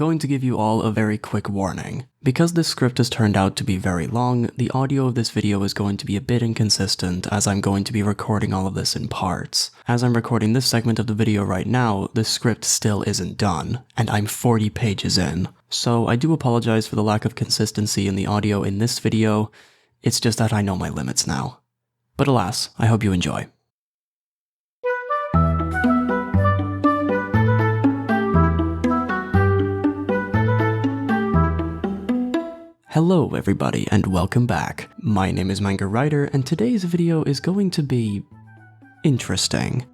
going to give you all a very quick warning. Because this script has turned out to be very long, the audio of this video is going to be a bit inconsistent as I'm going to be recording all of this in parts. As I'm recording this segment of the video right now, the script still isn't done, and I'm 40 pages in. So I do apologize for the lack of consistency in the audio in this video, it's just that I know my limits now. But alas, I hope you enjoy. Hello everybody and welcome back. My name is Manga Writer and today's video is going to be interesting.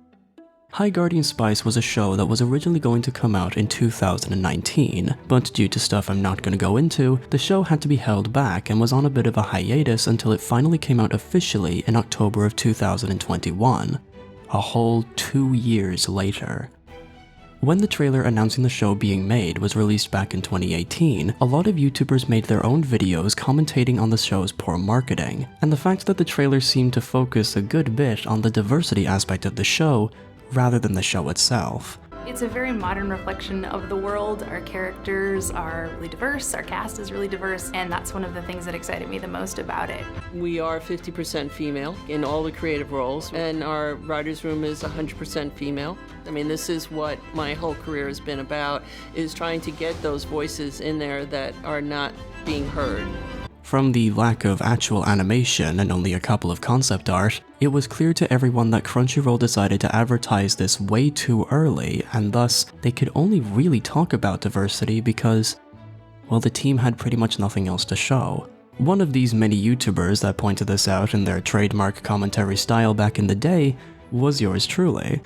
High Guardian Spice was a show that was originally going to come out in 2019, but due to stuff I'm not going to go into, the show had to be held back and was on a bit of a hiatus until it finally came out officially in October of 2021. A whole 2 years later. When the trailer announcing the show being made was released back in 2018, a lot of YouTubers made their own videos commentating on the show's poor marketing, and the fact that the trailer seemed to focus a good bit on the diversity aspect of the show rather than the show itself. It's a very modern reflection of the world. Our characters are really diverse, our cast is really diverse, and that's one of the things that excited me the most about it. We are 50% female in all the creative roles, and our writer's room is 100% female. I mean, this is what my whole career has been about, is trying to get those voices in there that are not being heard. From the lack of actual animation and only a couple of concept art, it was clear to everyone that Crunchyroll decided to advertise this way too early, and thus they could only really talk about diversity because, well, the team had pretty much nothing else to show. One of these many YouTubers that pointed this out in their trademark commentary style back in the day was yours truly.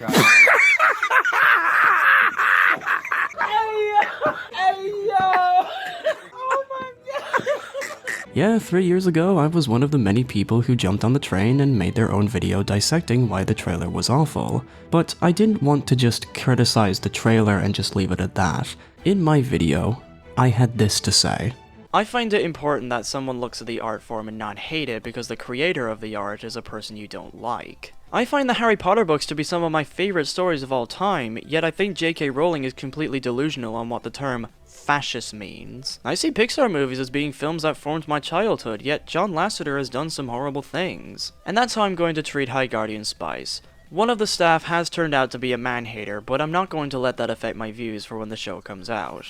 Yeah, 3 years ago, I was one of the many people who jumped on the train and made their own video dissecting why the trailer was awful. But I didn't want to just criticize the trailer and just leave it at that. In my video, I had this to say. I find it important that someone looks at the art form and not hate it because the creator of the art is a person you don't like. I find the Harry Potter books to be some of my favorite stories of all time, yet I think J.K. Rowling is completely delusional on what the term fascist means. I see Pixar movies as being films that formed my childhood, yet John Lasseter has done some horrible things. And that's how I'm going to treat High Guardian Spice. One of the staff has turned out to be a man-hater, but I'm not going to let that affect my views for when the show comes out.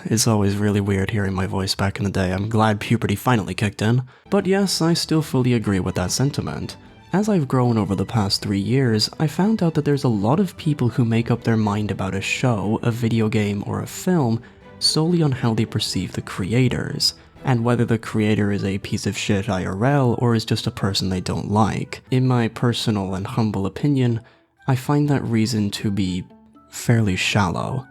It's always really weird hearing my voice back in the day. I'm glad puberty finally kicked in. But yes, I still fully agree with that sentiment. As I've grown over the past 3 years, I found out that there's a lot of people who make up their mind about a show, a video game, or a film solely on how they perceive the creators, and whether the creator is a piece of shit IRL or is just a person they don't like. In my personal and humble opinion, I find that reason to be fairly shallow.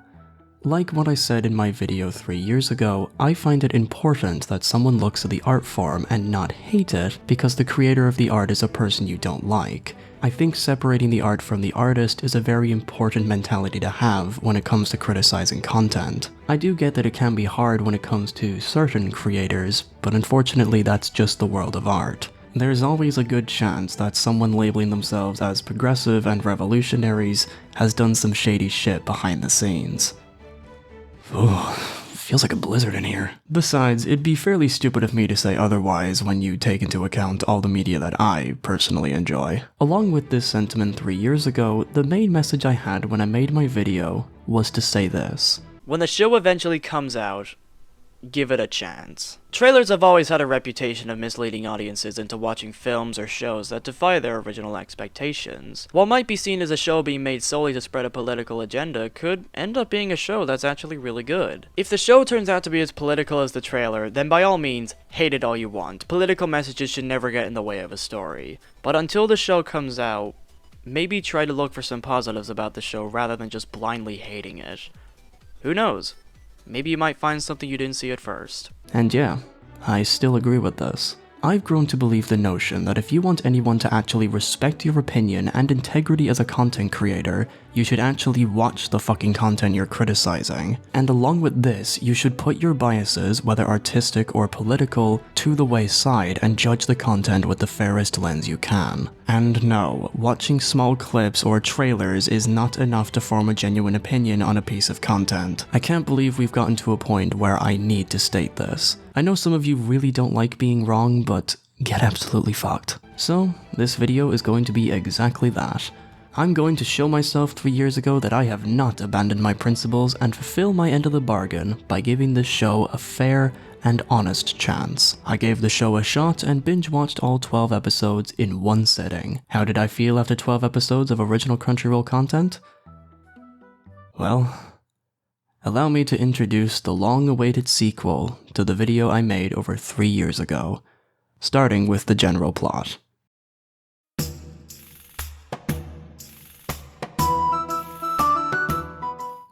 Like what I said in my video 3 years ago, I find it important that someone looks at the art form and not hate it because the creator of the art is a person you don't like. I think separating the art from the artist is a very important mentality to have when it comes to criticizing content. I do get that it can be hard when it comes to certain creators, but unfortunately that's just the world of art. There's always a good chance that someone labeling themselves as progressive and revolutionaries has done some shady shit behind the scenes. Ooh, feels like a blizzard in here. Besides, it'd be fairly stupid of me to say otherwise when you take into account all the media that I personally enjoy. Along with this sentiment 3 years ago, the main message I had when I made my video was to say this. When the show eventually comes out, give it a chance. Trailers have always had a reputation of misleading audiences into watching films or shows that defy their original expectations. What might be seen as a show being made solely to spread a political agenda could end up being a show that's actually really good. If the show turns out to be as political as the trailer, then by all means, hate it all you want. Political messages should never get in the way of a story. But until the show comes out, maybe try to look for some positives about the show rather than just blindly hating it. Who knows? Maybe you might find something you didn't see at first. And yeah, I still agree with this. I've grown to believe the notion that if you want anyone to actually respect your opinion and integrity as a content creator, you should actually watch the fucking content you're criticizing. And along with this, you should put your biases, whether artistic or political, to the wayside and judge the content with the fairest lens you can. And no, watching small clips or trailers is not enough to form a genuine opinion on a piece of content. I can't believe we've gotten to a point where I need to state this. I know some of you really don't like being wrong, but get absolutely fucked. So, this video is going to be exactly that. I'm going to show myself 3 years ago that I have not abandoned my principles and fulfill my end of the bargain by giving this show a fair and honest chance. I gave the show a shot and binge-watched all 12 episodes in one sitting. How did I feel after 12 episodes of original Crunchyroll content? Well, allow me to introduce the long-awaited sequel to the video I made over 3 years ago, starting with the general plot.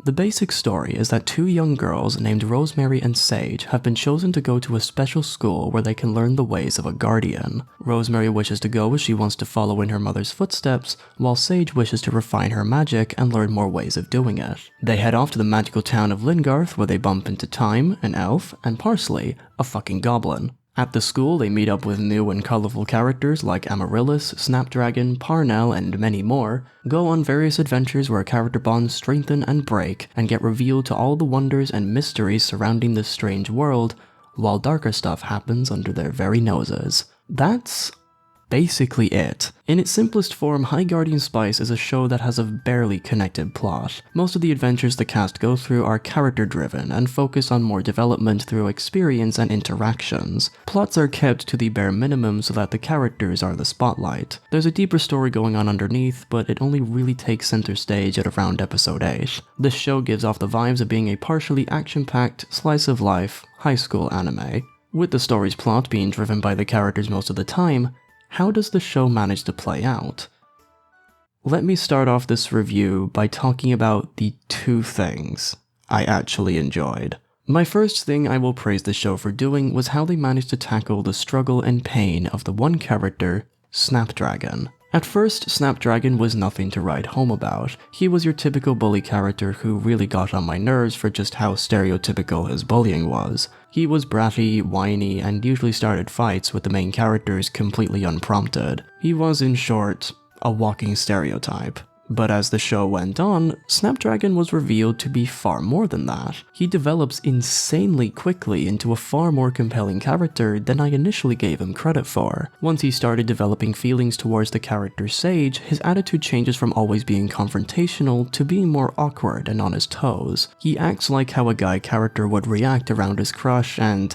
The basic story is that two young girls named Rosemary and Sage have been chosen to go to a special school where they can learn the ways of a guardian. Rosemary wishes to go as she wants to follow in her mother's footsteps, while Sage wishes to refine her magic and learn more ways of doing it. They head off to the magical town of Lingarth where they bump into Time, an elf, and Parsley, a fucking goblin. At the school, they meet up with new and colorful characters like Amaryllis, Snapdragon, Parnell, and many more, go on various adventures where character bonds strengthen and break, and get revealed to all the wonders and mysteries surrounding this strange world, while darker stuff happens under their very noses. That's basically it. In its simplest form, High Guardian Spice is a show that has a barely connected plot. Most of the adventures the cast go through are character-driven and focus on more development through experience and interactions. Plots are kept to the bare minimum so that the characters are the spotlight. There's a deeper story going on underneath, but it only really takes center stage at around episode 8. This show gives off the vibes of being a partially action-packed, slice-of-life, high school anime. With the story's plot being driven by the characters most of the time, how does the show manage to play out? Let me start off this review by talking about the two things I actually enjoyed. My first thing I will praise the show for doing was how they managed to tackle the struggle and pain of the one character, Snapdragon. At first, Snapdragon was nothing to write home about. He was your typical bully character who really got on my nerves for just how stereotypical his bullying was. He was bratty, whiny, and usually started fights with the main characters completely unprompted. He was, in short, a walking stereotype. But as the show went on, Snapdragon was revealed to be far more than that. He develops insanely quickly into a far more compelling character than I initially gave him credit for. Once he started developing feelings towards the character Sage, his attitude changes from always being confrontational to being more awkward and on his toes. He acts like how a guy character would react around his crush, and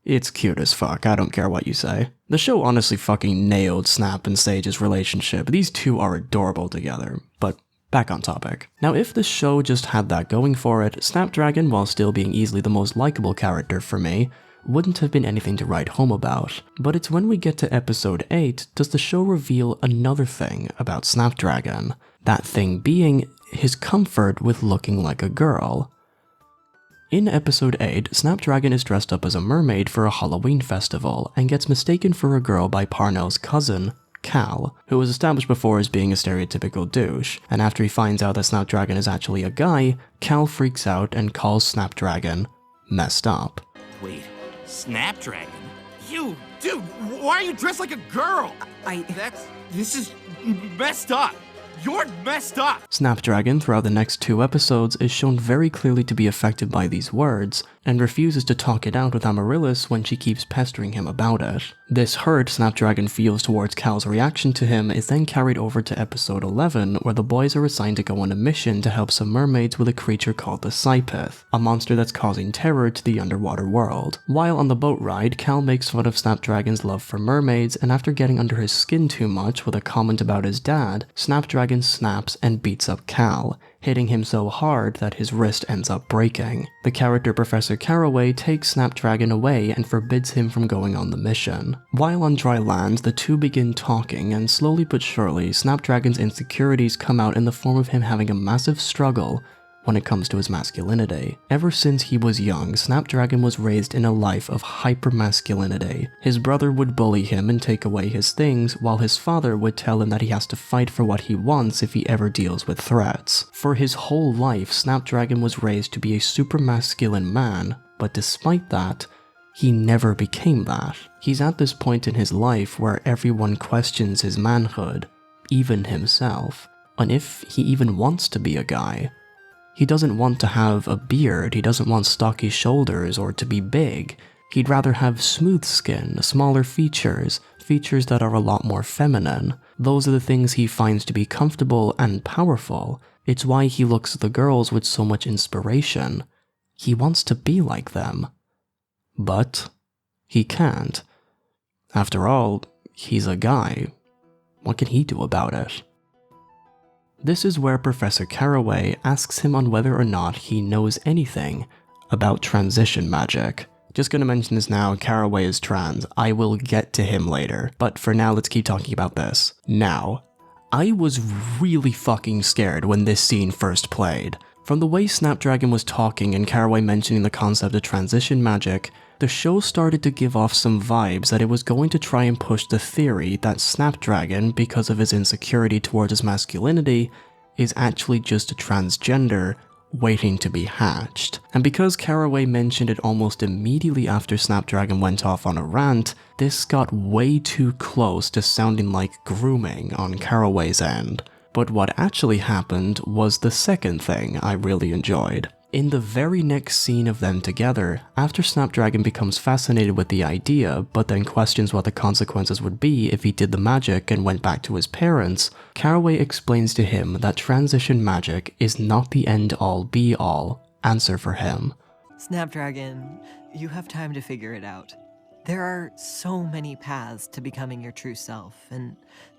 it's cute as fuck, I don't care what you say. The show honestly fucking nailed Snap and Sage's relationship. These two are adorable together, but back on topic. Now, if the show just had that going for it, Snapdragon, while still being easily the most likable character for me, wouldn't have been anything to write home about. But it's when we get to episode 8 does the show reveal another thing about Snapdragon. That thing being his comfort with looking like a girl. In episode 8, Snapdragon is dressed up as a mermaid for a Halloween festival and gets mistaken for a girl by Parnell's cousin, Cal, who was established before as being a stereotypical douche, and after he finds out that Snapdragon is actually a guy, Cal freaks out and calls Snapdragon messed up. Wait, Snapdragon? You, dude, why are you dressed like a girl? This is messed up. You're messed up! Snapdragon, throughout the next 2 episodes, is shown very clearly to be affected by these words, and refuses to talk it out with Amaryllis when she keeps pestering him about it. This hurt Snapdragon feels towards Cal's reaction to him is then carried over to episode 11, where the boys are assigned to go on a mission to help some mermaids with a creature called the Scypith, a monster that's causing terror to the underwater world. While on the boat ride, Cal makes fun of Snapdragon's love for mermaids, and after getting under his skin too much with a comment about his dad, Snapdragon snaps and beats up Cal, hitting him so hard that his wrist ends up breaking. The character Professor Caraway takes Snapdragon away and forbids him from going on the mission. While on dry land, the two begin talking, and slowly but surely, Snapdragon's insecurities come out in the form of him having a massive struggle when it comes to his masculinity. Ever since he was young, Snapdragon was raised in a life of hyper-masculinity. His brother would bully him and take away his things, while his father would tell him that he has to fight for what he wants if he ever deals with threats. For his whole life, Snapdragon was raised to be a super masculine man, but despite that, He never became that. He's at this point in his life where everyone questions his manhood, even himself, and if he even wants to be a guy. He doesn't want to have a beard, he doesn't want stocky shoulders or to be big. He'd rather have smooth skin, smaller features, features that are a lot more feminine. Those are the things he finds to be comfortable and powerful. It's why he looks at the girls with so much inspiration. He wants to be like them. But he can't. After all, he's a guy. What can he do about it? This is where Professor Caraway asks him on whether or not he knows anything about transition magic. Just gonna mention this now, Caraway is trans. I will get to him later, but for now let's keep talking about this. Now, I was really fucking scared when this scene first played. From the way Snapdragon was talking and Caraway mentioning the concept of transition magic, the show started to give off some vibes that it was going to try and push the theory that Snapdragon, because of his insecurity towards his masculinity, is actually just a transgender waiting to be hatched. And because Caraway mentioned it almost immediately after Snapdragon went off on a rant, this got way too close to sounding like grooming on Caraway's end. But what actually happened was the second thing I really enjoyed. In the very next scene of them together, after Snapdragon becomes fascinated with the idea, but then questions what the consequences would be if he did the magic and went back to his parents, Caraway explains to him that transition magic is not the end-all be-all answer for him. Snapdragon, you have time to figure it out. There are so many paths to becoming your true self, and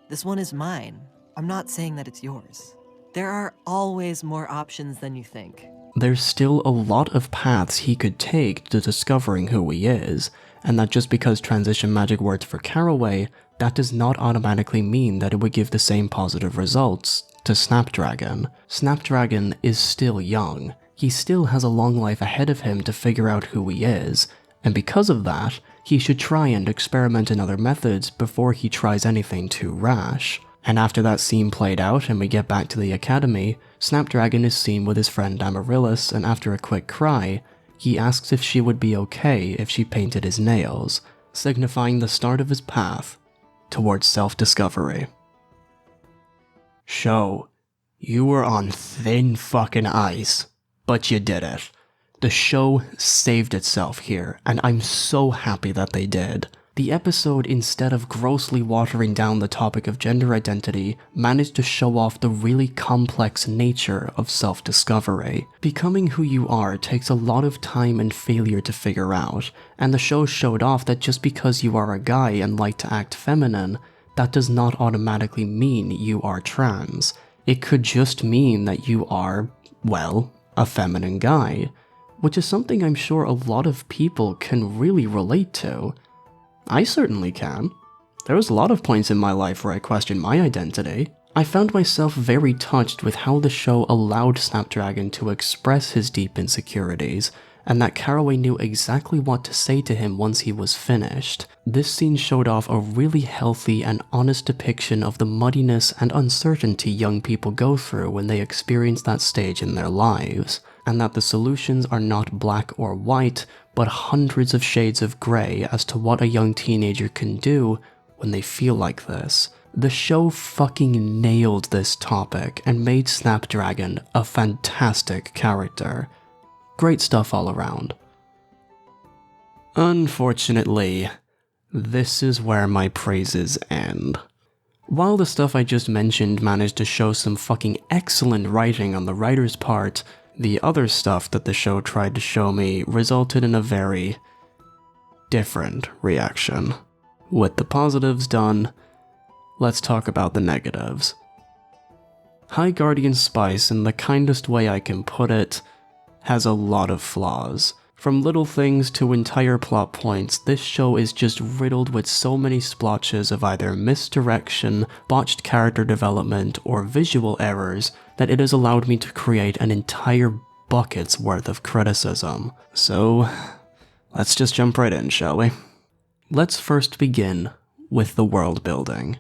this one is mine. I'm not saying that it's yours. There are always more options than you think. There's still a lot of paths he could take to discovering who he is, and that just because transition magic worked for Caraway, that does not automatically mean that it would give the same positive results to Snapdragon. Snapdragon is still young. He still has a long life ahead of him to figure out who he is, and because of that, he should try and experiment in other methods before he tries anything too rash. And after that scene played out and we get back to the academy, Snapdragon is seen with his friend Amaryllis, and after a quick cry, he asks if she would be okay if she painted his nails, signifying the start of his path towards self-discovery. Show, you were on thin fucking ice, but you did it. The show saved itself here, and I'm so happy that they did. The episode, instead of grossly watering down the topic of gender identity, managed to show off the really complex nature of self-discovery. Becoming who you are takes a lot of time and failure to figure out, and the show showed off that just because you are a guy and like to act feminine, that does not automatically mean you are trans. It could just mean that you are, well, a feminine guy, which is something I'm sure a lot of people can really relate to. I certainly can. There was a lot of points in my life where I questioned my identity. I found myself very touched with how the show allowed Snapdragon to express his deep insecurities, and that Caraway knew exactly what to say to him once he was finished. This scene showed off a really healthy and honest depiction of the muddiness and uncertainty young people go through when they experience that stage in their lives, and that the solutions are not black or white, but hundreds of shades of grey as to what a young teenager can do when they feel like this. The show fucking nailed this topic and made Snapdragon a fantastic character. Great stuff all around. Unfortunately, this is where my praises end. While the stuff I just mentioned managed to show some fucking excellent writing on the writer's part, the other stuff that the show tried to show me resulted in a very different reaction. With the positives done, let's talk about the negatives. High Guardian Spice, in the kindest way I can put it, has a lot of flaws. From little things to entire plot points, this show is just riddled with so many splotches of either misdirection, botched character development, or visual errors that it has allowed me to create an entire bucket's worth of criticism. So, let's just jump right in, shall we? Let's first begin with the world building.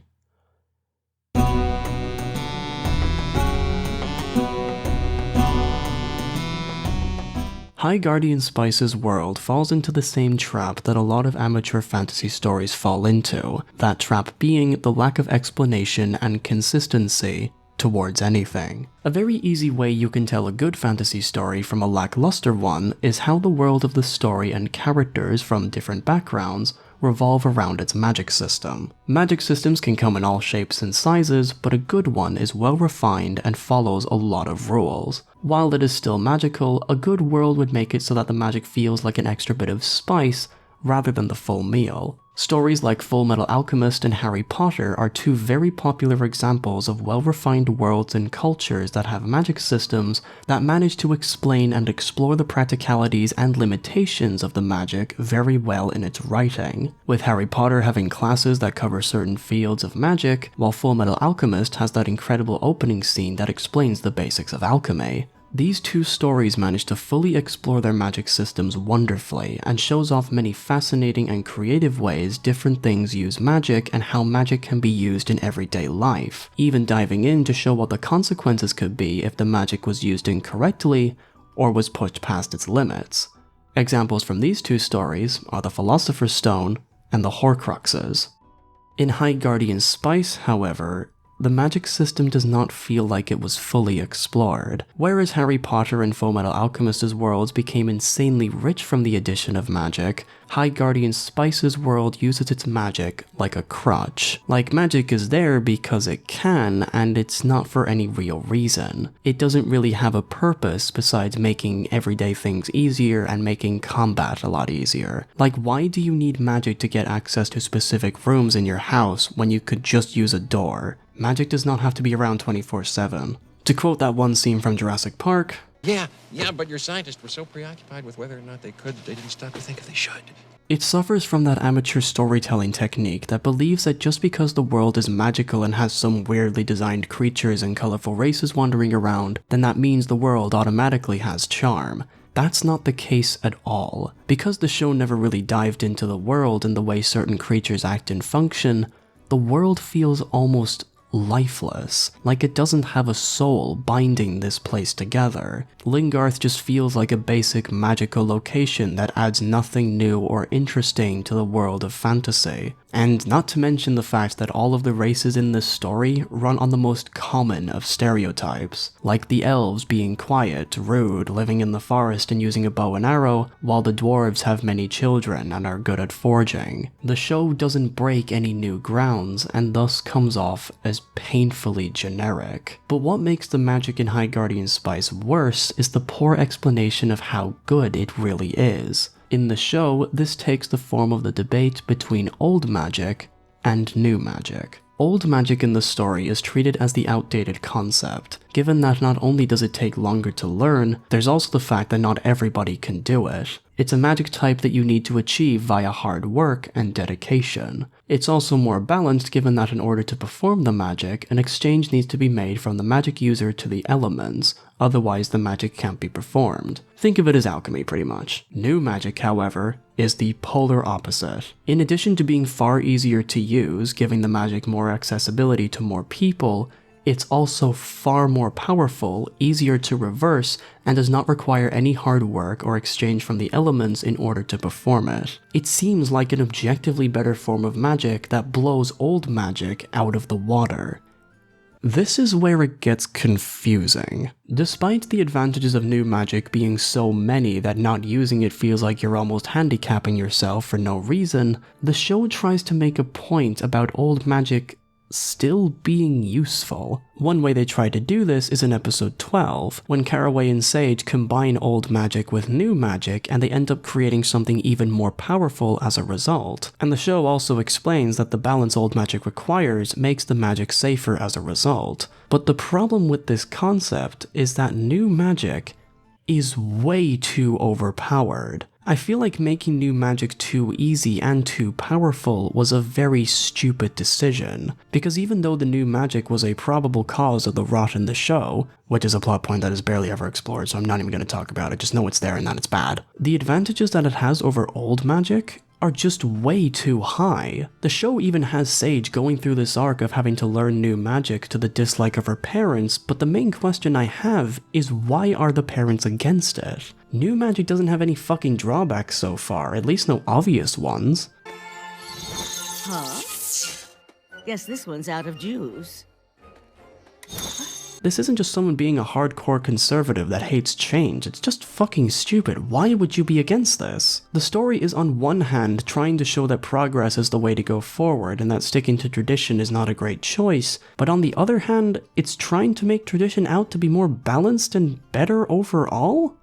High Guardian Spice's world falls into the same trap that a lot of amateur fantasy stories fall into, that trap being the lack of explanation and consistency towards anything. A very easy way you can tell a good fantasy story from a lackluster one is how the world of the story and characters from different backgrounds revolve around its magic system. Magic systems can come in all shapes and sizes, but a good one is well refined and follows a lot of rules. While it is still magical, a good world would make it so that the magic feels like an extra bit of spice rather than the full meal. Stories like Fullmetal Alchemist and Harry Potter are two very popular examples of well-refined worlds and cultures that have magic systems that manage to explain and explore the practicalities and limitations of the magic very well in its writing, with Harry Potter having classes that cover certain fields of magic, while Fullmetal Alchemist has that incredible opening scene that explains the basics of alchemy. These two stories manage to fully explore their magic systems wonderfully, and shows off many fascinating and creative ways different things use magic and how magic can be used in everyday life, even diving in to show what the consequences could be if the magic was used incorrectly or was pushed past its limits. Examples from these two stories are the Philosopher's Stone and the Horcruxes. In High Guardian Spice, however, the magic system does not feel like it was fully explored. Whereas Harry Potter and Fullmetal Alchemist's worlds became insanely rich from the addition of magic, High Guardian Spice's world uses its magic like a crutch. Like, magic is there because it can, and it's not for any real reason. It doesn't really have a purpose besides making everyday things easier and making combat a lot easier. Like, why do you need magic to get access to specific rooms in your house when you could just use a door? Magic does not have to be around 24/7. To quote that one scene from Jurassic Park, Yeah, but your scientists were so preoccupied with whether or not they didn't stop to think if they should. it suffers from that amateur storytelling technique that believes that just because the world is magical and has some weirdly designed creatures and colorful races wandering around, then that means the world automatically has charm. That's not the case at all. Because the show never really dived into the world and the way certain creatures act and function, the world feels almost lifeless, like it doesn't have a soul binding this place together. Lingarth just feels like a basic magical location that adds nothing new or interesting to the world of fantasy. And not to mention the fact that all of the races in this story run on the most common of stereotypes, like the elves being quiet, rude, living in the forest and using a bow and arrow, while the dwarves have many children and are good at forging. The show doesn't break any new grounds, and thus comes off as painfully generic. But what makes the magic in High Guardian Spice worse is the poor explanation of how good it really is. In the show, this takes the form of the debate between old magic and new magic. Old magic in the story is treated as the outdated concept, given that not only does it take longer to learn, there's also the fact that not everybody can do it. It's a magic type that you need to achieve via hard work and dedication. It's also more balanced given that in order to perform the magic, an exchange needs to be made from the magic user to the elements, otherwise the magic can't be performed. Think of it as alchemy pretty much. New magic, however, is the polar opposite. In addition to being far easier to use, giving the magic more accessibility to more people, it's also far more powerful, easier to reverse, and does not require any hard work or exchange from the elements in order to perform it. It seems like an objectively better form of magic that blows old magic out of the water. This is where it gets confusing. Despite the advantages of new magic being so many that not using it feels like you're almost handicapping yourself for no reason, the show tries to make a point about old magic still being useful. One way they try to do this is in episode 12, when Caraway and Sage combine old magic with new magic and they end up creating something even more powerful as a result. And the show also explains that the balance old magic requires makes the magic safer as a result. But the problem with this concept is that new magic is way too overpowered. I feel like making new magic too easy and too powerful was a very stupid decision, because even though the new magic was a probable cause of the rot in the show, which is a plot point that is barely ever explored, so I'm not even going to talk about it, just know it's there and that it's bad, the advantages that it has over old magic are just way too high. The show even has Sage going through this arc of having to learn new magic to the dislike of her parents, but the main question I have is why are the parents against it? New magic doesn't have any fucking drawbacks so far, at least no obvious ones. Huh? Guess this one's out of juice. This isn't just someone being a hardcore conservative that hates change, it's just fucking stupid. Why would you be against this? The story is on one hand trying to show that progress is the way to go forward and that sticking to tradition is not a great choice, but on the other hand, it's trying to make tradition out to be more balanced and better overall?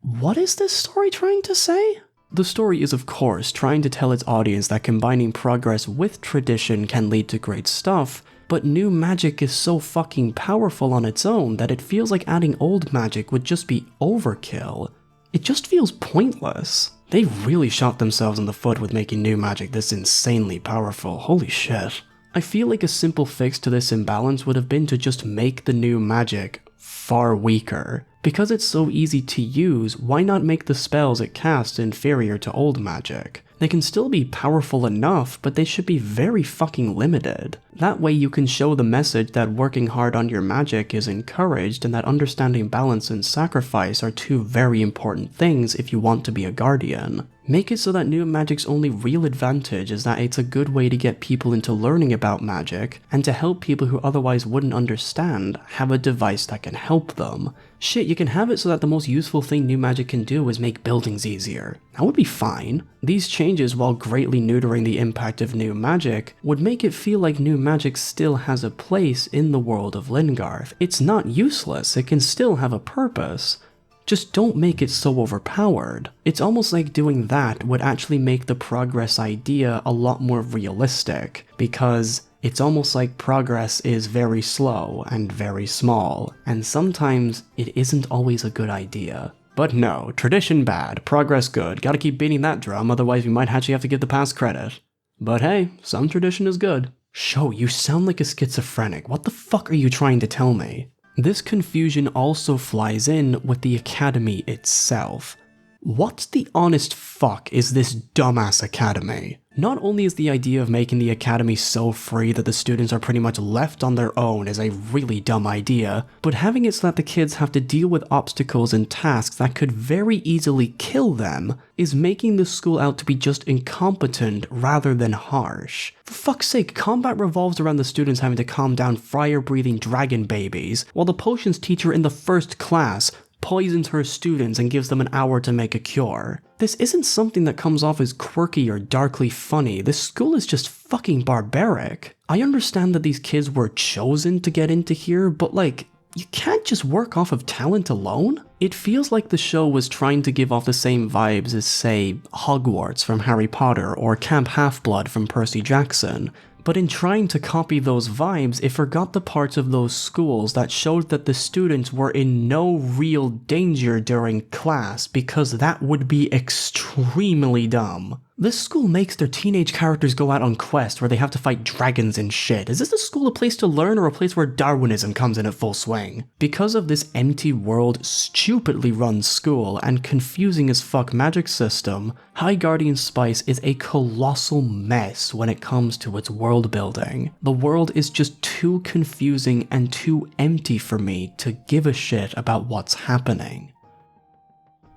What is this story trying to say? The story is of course trying to tell its audience that combining progress with tradition can lead to great stuff, but new magic is so fucking powerful on its own that it feels like adding old magic would just be overkill. It just feels pointless. They really shot themselves in the foot with making new magic this insanely powerful, holy shit. I feel like a simple fix to this imbalance would have been to just make the new magic far weaker. Because it's so easy to use, why not make the spells it casts inferior to old magic? They can still be powerful enough, but they should be very fucking limited. That way you can show the message that working hard on your magic is encouraged and that understanding balance and sacrifice are two very important things if you want to be a guardian. Make it so that new magic's only real advantage is that it's a good way to get people into learning about magic, and to help people who otherwise wouldn't understand have a device that can help them. Shit, you can have it so that the most useful thing new magic can do is make buildings easier. That would be fine. These changes, while greatly neutering the impact of new magic, would make it feel like new magic still has a place in the world of Lingarth. It's not useless, it can still have a purpose. Just don't make it so overpowered. It's almost like doing that would actually make the progress idea a lot more realistic, because it's almost like progress is very slow and very small, and sometimes it isn't always a good idea. But no, tradition bad, progress good, gotta keep beating that drum, otherwise we might actually have to give the past credit. But hey, some tradition is good. Sho, you sound like a schizophrenic, what the fuck are you trying to tell me? This confusion also flies in with the academy itself. What the honest fuck is this dumbass academy? Not only is the idea of making the academy so free that the students are pretty much left on their own is a really dumb idea, but having it so that the kids have to deal with obstacles and tasks that could very easily kill them is making the school out to be just incompetent rather than harsh. For fuck's sake, combat revolves around the students having to calm down fire-breathing dragon babies, while the potions teacher in the first class poisons her students and gives them an hour to make a cure. This isn't something that comes off as quirky or darkly funny, this school is just fucking barbaric. I understand that these kids were chosen to get into here, but like, you can't just work off of talent alone? It feels like the show was trying to give off the same vibes as, say, Hogwarts from Harry Potter or Camp Half-Blood from Percy Jackson. But in trying to copy those vibes, it forgot the parts of those schools that showed that the students were in no real danger during class, because that would be extremely dumb. This school makes their teenage characters go out on quests where they have to fight dragons and shit. Is this a school a place to learn or a place where Darwinism comes in at full swing? Because of this empty world, stupidly run school and confusing as fuck magic system, High Guardian Spice is a colossal mess when it comes to its world building. The world is just too confusing and too empty for me to give a shit about what's happening.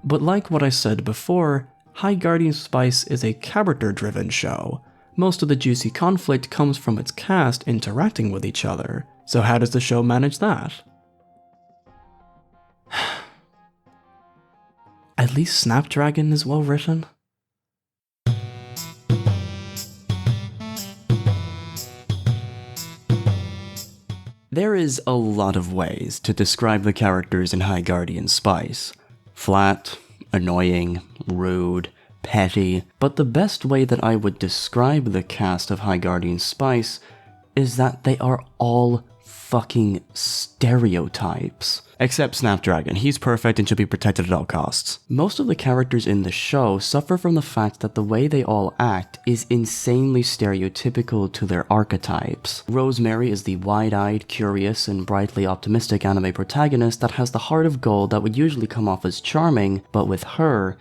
But like what I said before, High Guardian Spice is a character-driven show. Most of the juicy conflict comes from its cast interacting with each other. So how does the show manage that? At least Snapdragon is well written. There is a lot of ways to describe the characters in High Guardian Spice. Flat, annoying, rude, petty, but the best way that I would describe the cast of High Guardian Spice is that they are all fucking stereotypes. Except Snapdragon, he's perfect and should be protected at all costs. Most of the characters in the show suffer from the fact that the way they all act is insanely stereotypical to their archetypes. Rosemary is the wide-eyed, curious, and brightly optimistic anime protagonist that has the heart of gold that would usually come off as charming, but with her,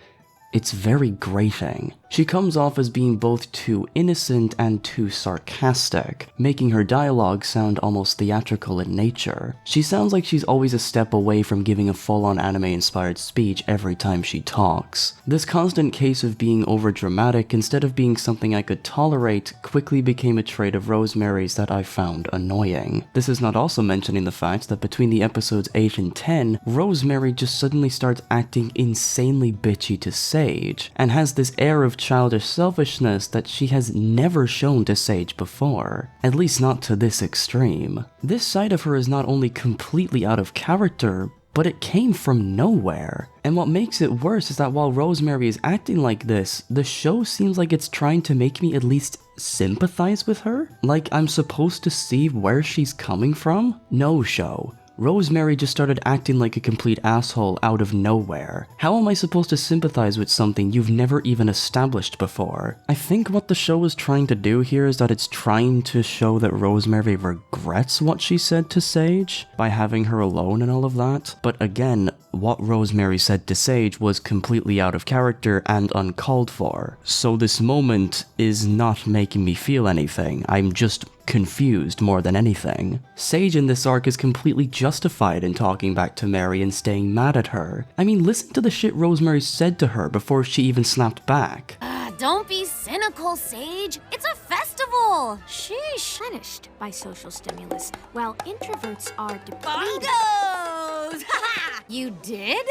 It's very grating. She comes off as being both too innocent and too sarcastic, making her dialogue sound almost theatrical in nature. She sounds like she's always a step away from giving a full-on anime-inspired speech every time she talks. This constant case of being overdramatic instead of being something I could tolerate quickly became a trait of Rosemary's that I found annoying. This is not also mentioning the fact that between the episodes 8 and 10, Rosemary just suddenly starts acting insanely bitchy to Sage, and has this air of childish selfishness that she has never shown to Sage before, at least not to this extreme. This side of her is not only completely out of character, but it came from nowhere. And what makes it worse is that while Rosemary is acting like this, the show seems like it's trying to make me at least sympathize with her? Like I'm supposed to see where she's coming from? No, show. Rosemary just started acting like a complete asshole out of nowhere. How am I supposed to sympathize with something you've never even established before? I think what the show is trying to do here is that it's trying to show that Rosemary regrets what she said to Sage by having her alone and all of that. But again, what Rosemary said to Sage was completely out of character and uncalled for. So this moment is not making me feel anything. I'm just confused more than anything. Sage in this arc is completely justified in talking back to Mary and staying mad at her. I mean, listen to the shit Rosemary said to her before she even snapped back. Don't be cynical, Sage. It's a festival. Sheesh. Punished by social stimulus, while introverts are depleted. Bongos! You did?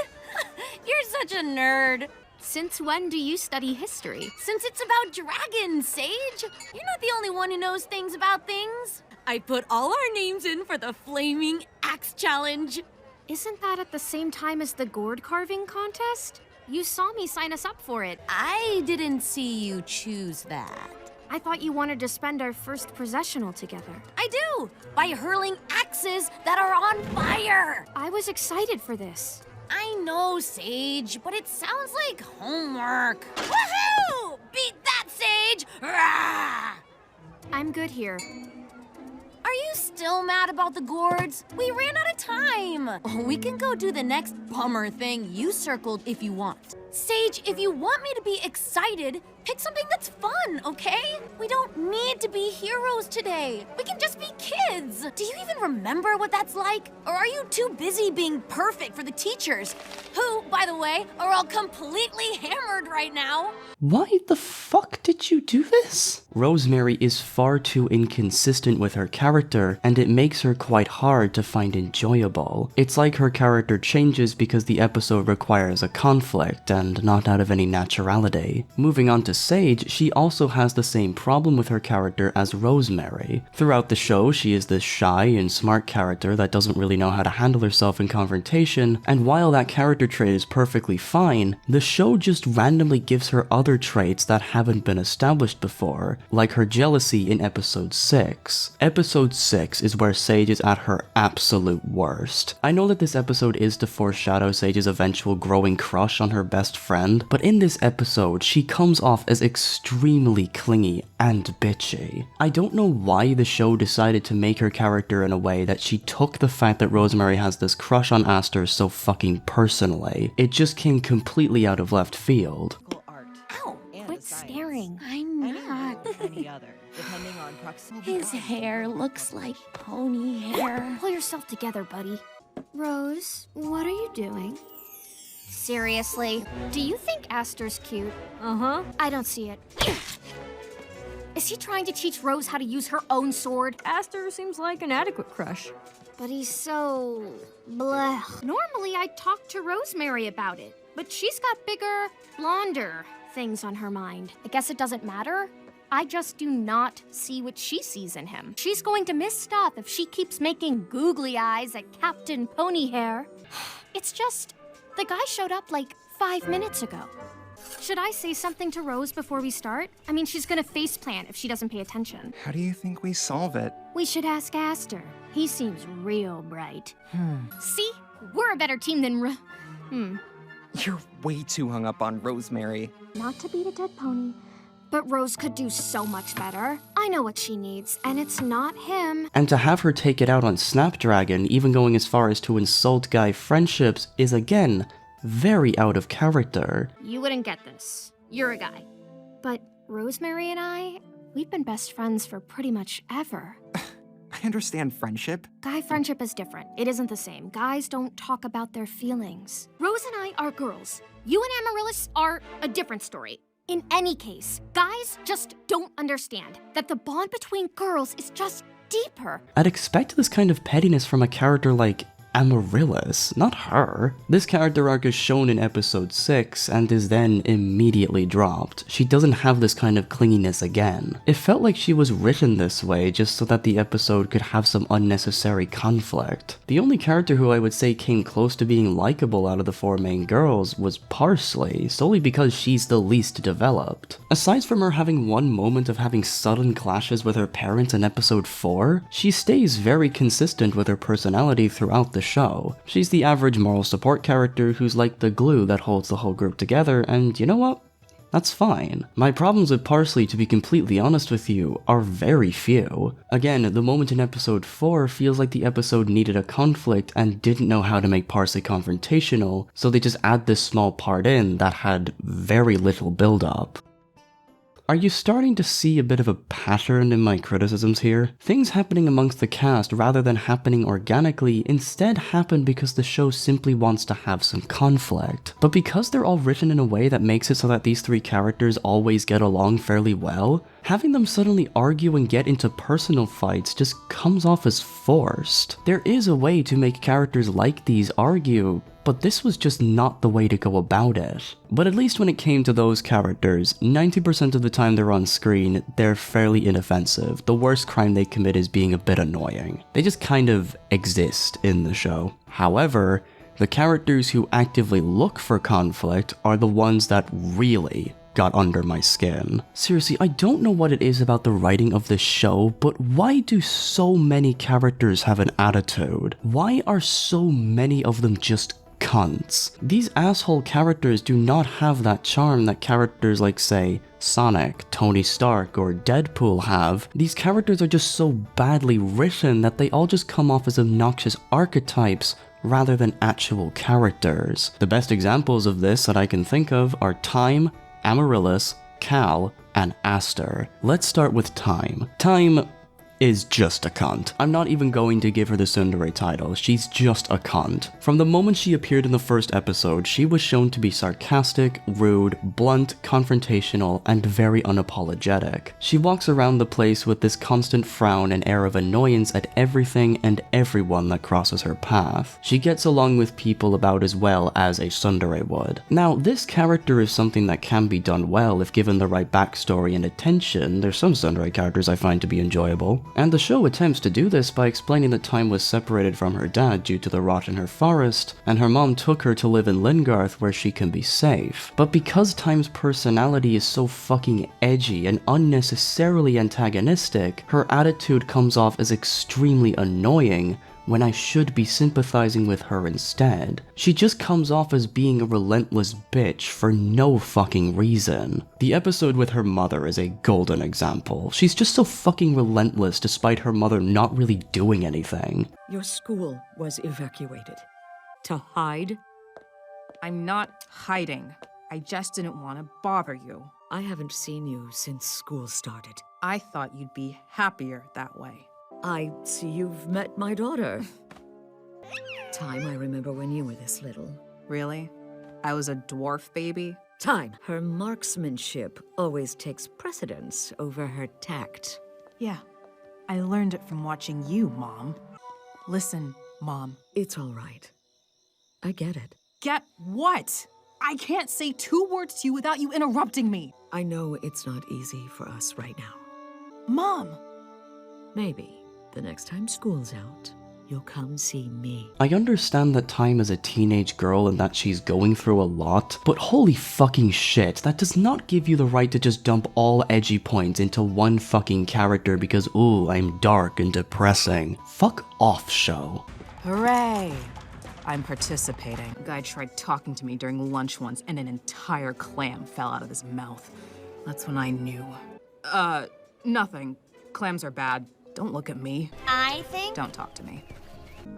You're such a nerd. Since when do you study history? Since it's about dragons, Sage. You're not the only one who knows things about things. I put all our names in for the Flaming Axe Challenge. Isn't that at the same time as the gourd carving contest? You saw me sign us up for it. I didn't see you choose that. I thought you wanted to spend our first processional together. I do, by hurling axes that are on fire. I was excited for this. I know, Sage, but it sounds like homework. Woohoo! Beat that, Sage! Rah! I'm good here. Are you still mad about the gourds? We ran out of time. We can go do the next bummer thing you circled if you want. Sage, if you want me to be excited, pick something that's fun, okay? We don't need to be heroes today. We can just be kids. Do you even remember what that's like? Or are you too busy being perfect for the teachers, who, by the way, are all completely hammered right now? Why the fuck did you do this? Rosemary is far too inconsistent with her character, and it makes her quite hard to find enjoyable. It's like her character changes because the episode requires a conflict, and not out of any naturality. Moving on to Sage, she also has the same problem with her character as Rosemary. Throughout the show, she is this shy and smart character that doesn't really know how to handle herself in confrontation, and while that character trait is perfectly fine, the show just randomly gives her other traits that haven't been established before, like her jealousy in episode 6. Episode 6 is where Sage is at her absolute worst. I know that this episode is to foreshadow Sage's eventual growing crush on her best friend, but in this episode, she comes off as extremely clingy and bitchy. I don't know why the show decided to make her character in a way that she took the fact that Rosemary has this crush on Aster so fucking personally. It just came completely out of left field. Ow! Quit staring. I'm not. His hair looks like pony hair. Pull yourself together, buddy. Rose, what are you doing? Seriously, do you think Aster's cute? Uh-huh. I don't see it. Is he trying to teach Rose how to use her own sword? Aster seems like an adequate crush. But he's so... bleh. Normally I'd talk to Rosemary about it, but she's got bigger, blonder things on her mind. I guess it doesn't matter. I just do not see what she sees in him. She's going to miss stuff if she keeps making googly eyes at Captain Ponyhair. It's just... the guy showed up like 5 minutes ago. Should I say something to Rose before we start? I mean, she's gonna faceplant if she doesn't pay attention. How do you think we solve it? We should ask Aster. He seems real bright. See? We're a better team than You're way too hung up on Rosemary. Not to beat a dead pony, but Rose could do so much better. I know what she needs, and it's not him. And to have her take it out on Snapdragon, even going as far as to insult guy friendships, is again very out of character. You wouldn't get this. You're a guy. But Rosemary and we've been best friends for pretty much ever. I understand friendship. Guy friendship is different. It isn't the same. Guys don't talk about their feelings. Rose and I are girls. You and Amaryllis are a different story. In any case, guys just don't understand that the bond between girls is just deeper. I'd expect this kind of pettiness from a character like Amaryllis, not her. This character arc is shown in episode 6 and is then immediately dropped. She doesn't have this kind of clinginess again. It felt like she was written this way just so that the episode could have some unnecessary conflict. The only character who I would say came close to being likable out of the 4 main girls was Parsley, solely because she's the least developed. Aside from her having one moment of having sudden clashes with her parents in episode 4, she stays very consistent with her personality throughout the show. She's the average moral support character who's like the glue that holds the whole group together, and you know what? That's fine. My problems with Parsley, to be completely honest with you, are very few. Again, the moment in episode 4 feels like the episode needed a conflict and didn't know how to make Parsley confrontational, so they just add this small part in that had very little build-up. Are you starting to see a bit of a pattern in my criticisms here? Things happening amongst the cast rather than happening organically instead happen because the show simply wants to have some conflict. But because they're all written in a way that makes it so that these 3 characters always get along fairly well, having them suddenly argue and get into personal fights just comes off as forced. There is a way to make characters like these argue, but this was just not the way to go about it. But at least when it came to those characters, 90% of the time they're on screen, they're fairly inoffensive. The worst crime they commit is being a bit annoying. They just kind of exist in the show. However, the characters who actively look for conflict are the ones that really got under my skin. Seriously, I don't know what it is about the writing of this show, but why do so many characters have an attitude? Why are so many of them just cunts? These asshole characters do not have that charm that characters like, say, Sonic, Tony Stark, or Deadpool have. These characters are just so badly written that they all just come off as obnoxious archetypes rather than actual characters. The best examples of this that I can think of are Time, Amaryllis, Cal, and Aster. Let's start with Time. Time is just a cunt. I'm not even going to give her the tsundere title, she's just a cunt. From the moment she appeared in the first episode, she was shown to be sarcastic, rude, blunt, confrontational, and very unapologetic. She walks around the place with this constant frown and air of annoyance at everything and everyone that crosses her path. She gets along with people about as well as a tsundere would. Now, this character is something that can be done well if given the right backstory and attention. There's some tsundere characters I find to be enjoyable. And the show attempts to do this by explaining that Time was separated from her dad due to the rot in her forest, and her mom took her to live in Lingarth where she can be safe. But because Time's personality is so fucking edgy and unnecessarily antagonistic, her attitude comes off as extremely annoying, when I should be sympathizing with her instead. She just comes off as being a relentless bitch for no fucking reason. The episode with her mother is a golden example. She's just so fucking relentless despite her mother not really doing anything. Your school was evacuated. To hide? I'm not hiding. I just didn't want to bother you. I haven't seen you since school started. I thought you'd be happier that way. I see you've met my daughter. Time, I remember when you were this little. Really? I was a dwarf baby? Time. Her marksmanship always takes precedence over her tact. Yeah, I learned it from watching you, Mom. Listen, Mom. It's all right. I get it. Get what? I can't say 2 words to you without you interrupting me. I know it's not easy for us right now. Mom! Maybe the next time school's out, you'll come see me. I understand that Time is a teenage girl and that she's going through a lot, but holy fucking shit, that does not give you the right to just dump all edgy points into one fucking character because, ooh, I'm dark and depressing. Fuck off, show. Hooray! I'm participating. A guy tried talking to me during lunch once and an entire clam fell out of his mouth. That's when I knew. Nothing. Clams are bad. Don't look at me. I think... Don't talk to me.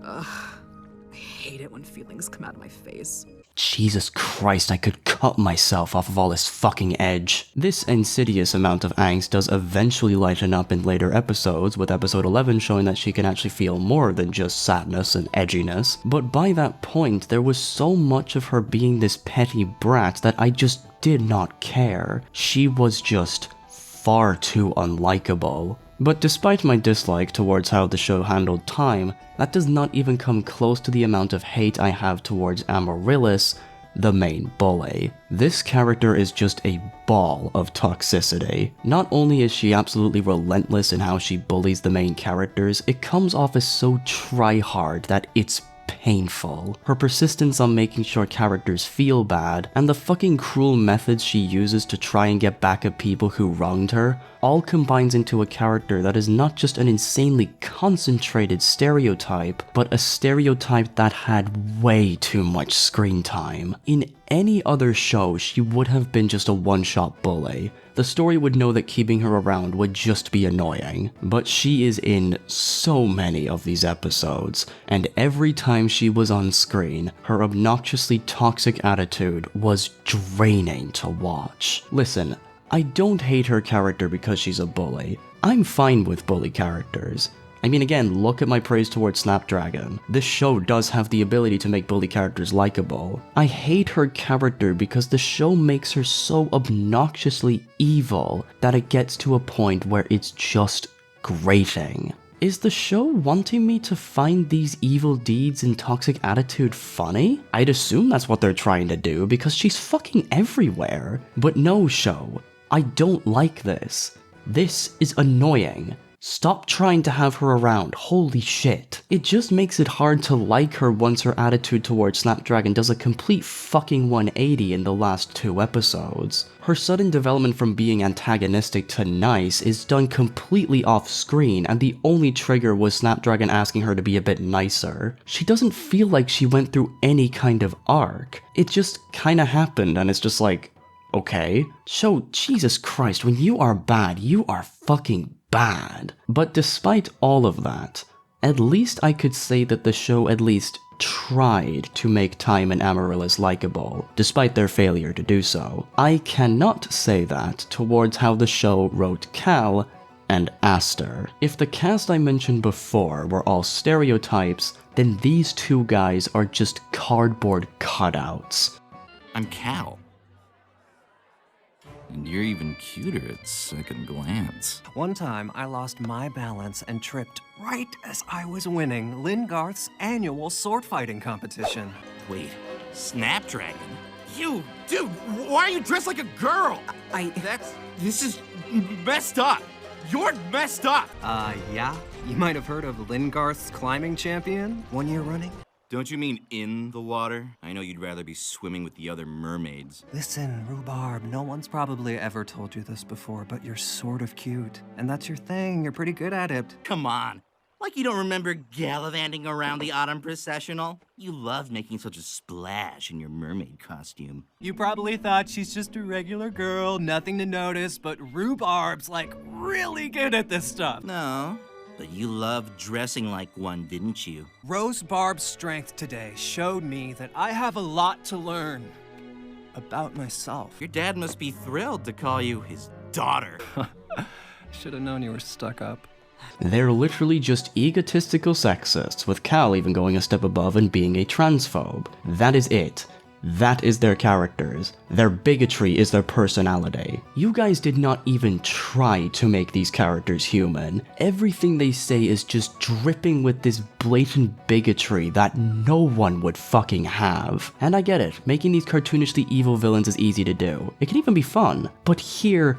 Ugh. I hate it when feelings come out of my face. Jesus Christ, I could cut myself off of all this fucking edge. This insidious amount of angst does eventually lighten up in later episodes, with episode 11 showing that she can actually feel more than just sadness and edginess, but by that point, there was so much of her being this petty brat that I just did not care. She was just far too unlikable. But despite my dislike towards how the show handled time, that does not even come close to the amount of hate I have towards Amaryllis, the main bully. This character is just a ball of toxicity. Not only is she absolutely relentless in how she bullies the main characters, it comes off as so try-hard that it's painful. Her persistence on making sure characters feel bad, and the fucking cruel methods she uses to try and get back at people who wronged her, all combines into a character that is not just an insanely concentrated stereotype, but a stereotype that had way too much screen time. In any other show, she would have been just a one-shot bully. The story would know that keeping her around would just be annoying, but she is in so many of these episodes, and every time she was on screen, her obnoxiously toxic attitude was draining to watch. Listen, I don't hate her character because she's a bully. I'm fine with bully characters. I mean, again, look at my praise towards Snapdragon. This show does have the ability to make bully characters likable. I hate her character because the show makes her so obnoxiously evil that it gets to a point where it's just grating. Is the show wanting me to find these evil deeds and toxic attitude funny? I'd assume that's what they're trying to do because she's fucking everywhere. But no, show. I don't like this. This is annoying. Stop trying to have her around, holy shit. It just makes it hard to like her once her attitude towards Snapdragon does a complete fucking 180 in the last 2 episodes. Her sudden development from being antagonistic to nice is done completely off screen, and the only trigger was Snapdragon asking her to be a bit nicer. She doesn't feel like she went through any kind of arc. It just kinda happened and it's just like, okay. So, Jesus Christ, when you are bad, you are fucking bad. But despite all of that, at least I could say that the show at least tried to make Time and Amaryllis likable, despite their failure to do so. I cannot say that towards how the show wrote Cal and Aster. If the cast I mentioned before were all stereotypes, then these two guys are just cardboard cutouts. I'm Cal. And you're even cuter at second glance. One time, I lost my balance and tripped right as I was winning Lingarth's annual sword fighting competition. Wait, Snapdragon? You, dude, why are you dressed like a girl? This is messed up. You're messed up. Yeah? You might have heard of Lingarth's climbing champion 1 year running? Don't you mean in the water? I know you'd rather be swimming with the other mermaids. Listen, Rhubarb, no one's probably ever told you this before, but you're sort of cute. And that's your thing, you're pretty good at it. Come on. Like you don't remember gallivanting around the autumn processional? You love making such a splash in your mermaid costume. You probably thought she's just a regular girl, nothing to notice, but Rhubarb's like really good at this stuff. No. But you loved dressing like one, didn't you? Rosebarb's strength today showed me that I have a lot to learn about myself. Your dad must be thrilled to call you his daughter. Should have known you were stuck up. They're literally just egotistical sexists, with Cal even going a step above and being a transphobe. That is it. That is their characters. Their bigotry is their personality. You guys did not even try to make these characters human. Everything they say is just dripping with this blatant bigotry that no one would fucking have. And I get it, making these cartoonishly evil villains is easy to do. It can even be fun. But here,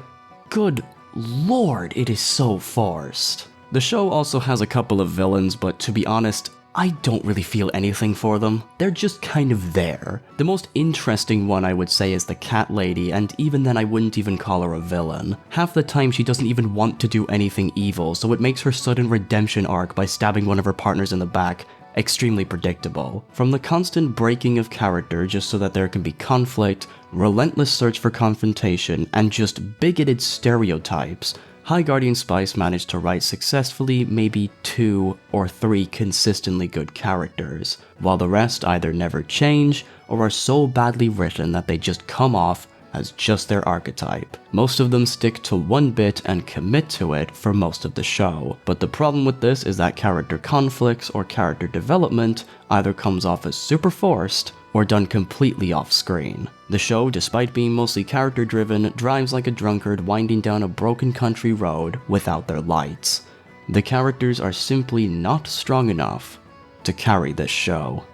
good lord, it is so forced. The show also has a couple of villains, but to be honest, I don't really feel anything for them. They're just kind of there. The most interesting one I would say is the cat lady, and even then I wouldn't even call her a villain. Half the time she doesn't even want to do anything evil, so it makes her sudden redemption arc by stabbing one of her partners in the back extremely predictable. From the constant breaking of character just so that there can be conflict, relentless search for confrontation, and just bigoted stereotypes, High Guardian Spice managed to write successfully maybe 2 or 3 consistently good characters, while the rest either never change or are so badly written that they just come off as just their archetype. Most of them stick to one bit and commit to it for most of the show, but the problem with this is that character conflicts or character development either comes off as super forced or done completely off screen. The show, despite being mostly character driven, drives like a drunkard winding down a broken country road without their lights. The characters are simply not strong enough to carry this show.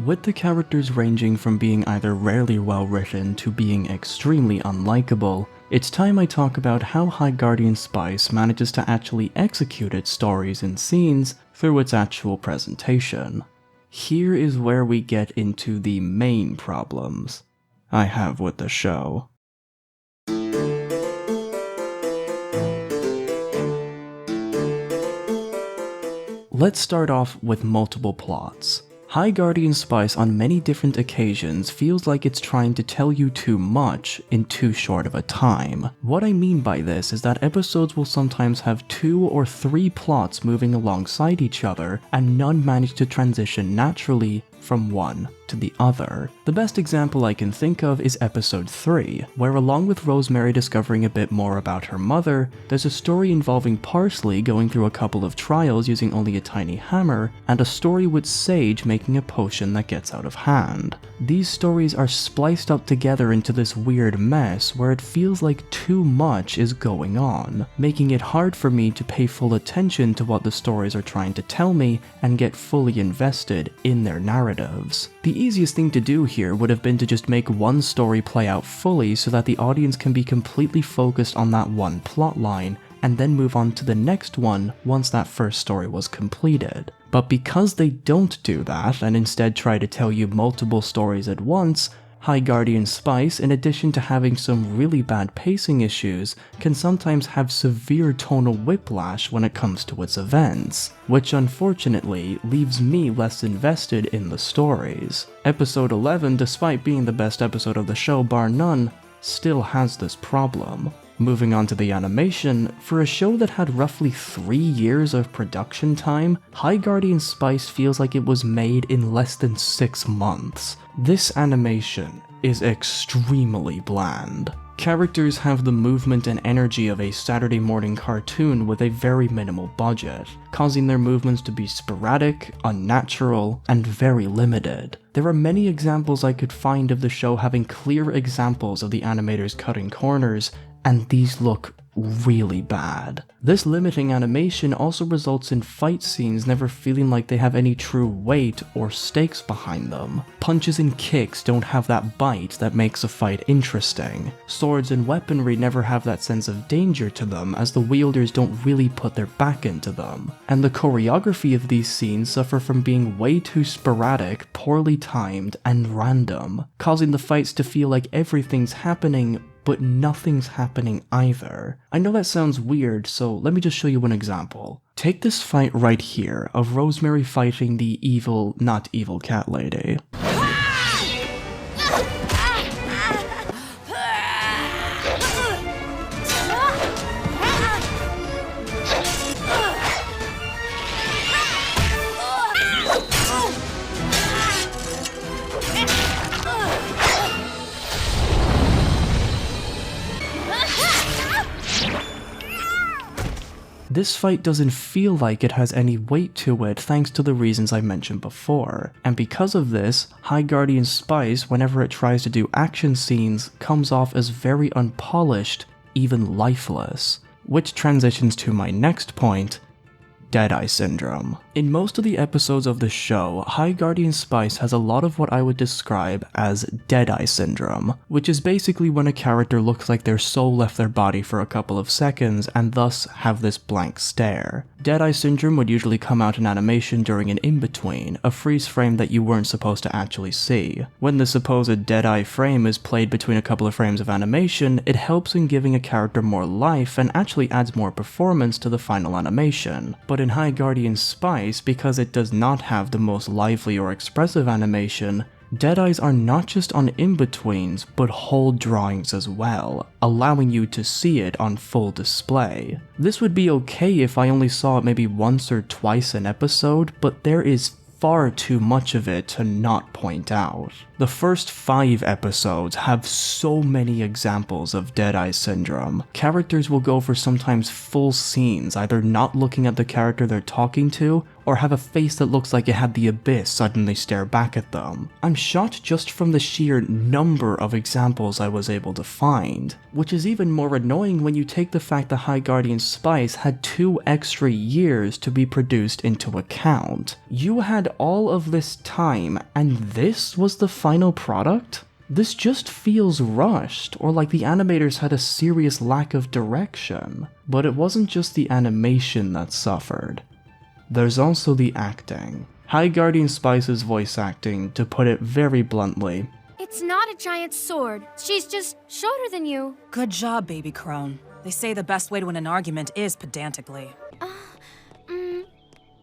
With the characters ranging from being either rarely well written to being extremely unlikable, it's time I talk about how High Guardian Spice manages to actually execute its stories and scenes through its actual presentation. Here is where we get into the main problems I have with the show. Let's start off with multiple plots. High Guardian Spice on many different occasions feels like it's trying to tell you too much in too short of a time. What I mean by this is that episodes will sometimes have 2 or 3 plots moving alongside each other, and none manage to transition naturally from one to the other. The best example I can think of is episode 3, where along with Rosemary discovering a bit more about her mother, there's a story involving Parsley going through a couple of trials using only a tiny hammer, and a story with Sage making a potion that gets out of hand. These stories are spliced up together into this weird mess where it feels like too much is going on, making it hard for me to pay full attention to what the stories are trying to tell me and get fully invested in their narratives. The easiest thing to do here would have been to just make one story play out fully so that the audience can be completely focused on that one plot line and then move on to the next one once that first story was completed. But because they don't do that and instead try to tell you multiple stories at once, High Guardian Spice, in addition to having some really bad pacing issues, can sometimes have severe tonal whiplash when it comes to its events, which unfortunately leaves me less invested in the stories. Episode 11, despite being the best episode of the show bar none, still has this problem. Moving on to the animation, for a show that had roughly 3 years of production time, High Guardian Spice feels like it was made in less than 6 months. This animation is extremely bland. Characters have the movement and energy of a Saturday morning cartoon with a very minimal budget, causing their movements to be sporadic, unnatural, and very limited. There are many examples I could find of the show having clear examples of the animators cutting corners, and these look really bad. This limiting animation also results in fight scenes never feeling like they have any true weight or stakes behind them. Punches and kicks don't have that bite that makes a fight interesting. Swords and weaponry never have that sense of danger to them, as the wielders don't really put their back into them. And the choreography of these scenes suffer from being way too sporadic, poorly timed, and random, causing the fights to feel like everything's happening but nothing's happening either. I know that sounds weird, so let me just show you an example. Take this fight right here of Rosemary fighting the evil, not evil cat lady. This fight doesn't feel like it has any weight to it thanks to the reasons I mentioned before, and because of this, High Guardian Spice, whenever it tries to do action scenes, comes off as very unpolished, even lifeless. Which transitions to my next point, Deadeye Syndrome. In most of the episodes of the show, High Guardian Spice has a lot of what I would describe as Deadeye Syndrome, which is basically when a character looks like their soul left their body for a couple of seconds and thus have this blank stare. Deadeye Syndrome would usually come out in animation during an in-between, a freeze frame that you weren't supposed to actually see. When the supposed Deadeye frame is played between a couple of frames of animation, it helps in giving a character more life and actually adds more performance to the final animation. But in High Guardian Spice, because it does not have the most lively or expressive animation, Deadeyes are not just on in-betweens, but whole drawings as well, allowing you to see it on full display. This would be okay if I only saw it maybe once or twice an episode, but there is far too much of it to not point out. The first 5 episodes have so many examples of Deadeye syndrome. Characters will go for sometimes full scenes, either not looking at the character they're talking to, or have a face that looks like it had the abyss suddenly stare back at them. I'm shocked just from the sheer number of examples I was able to find, which is even more annoying when you take the fact that High Guardian Spice had 2 extra years to be produced into account. You had all of this time, and this was the final product? This just feels rushed, or like the animators had a serious lack of direction. But it wasn't just the animation that suffered. There's also the acting. High Guardian Spice's voice acting, to put it very bluntly, It's not a giant sword. She's just shorter than you. Good job, baby crone. They say the best way to win an argument is pedantically.